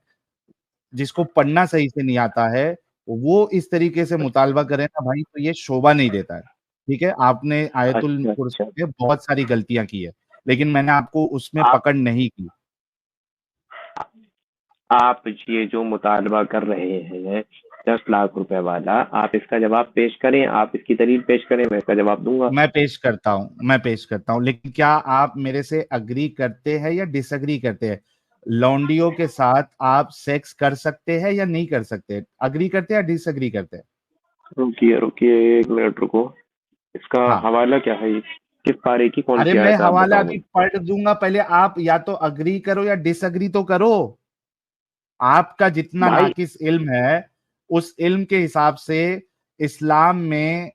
जिसको पढ़ना सही से नहीं आता है, वो इस तरीके से मुतालबा करे ना भाई, तो ये शोभा नहीं देता है। ठीक है, आपने आयतुल अच्छा, कुर्सी अच्छा। में बहुत सारी गलतियां की है, लेकिन मैंने आपको उसमें आप पकड़ नहीं की। आप ये जो मुतालबा कर रहे हैं 10 लाख रुपए वाला, आप इसका जवाब पेश करें, आप इसकी दलील पेश करें, मैं इसका जवाब दूंगा। मैं पेश करता हूं, लेकिन क्या आप मेरे से अग्री करते हैं या डिसअग्री करते हैं? लौंडियों के साथ आप सेक्स कर सकते हैं या नहीं कर सकते? अग्री करते हैं या डिसअग्री करते हैं? रुकिए रुकिए, 1 मिनट रुको। इसका हाँ, हवाला क्या है? किस पारे की कौन अरे सी मैं आयत है, आप हवाला बताओ अभी मुझे। पढ़ दूंगा, पहले आप या तो अग्री करो या डिसअग्री तो करो। आपका जितना भाई, नाकिस इल्म है, उस इल्म के हिसाब से इस्लाम में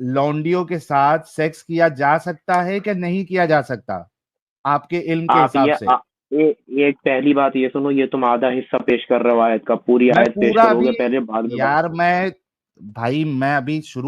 लौंडियों के साथ सेक्स किया जा सकता है कि नहीं किया जा सकता, आपके इल्म के आप हिसाब से? एक पहली बात ये सुनो, ये तुम आधा हिस्सा पेश कर रहे हो आयत का, पूरी मैं आयत पेश पूरा अभी, करोगे पहले, बाद में बात। यार मैं, भाई मैं अभी शुरू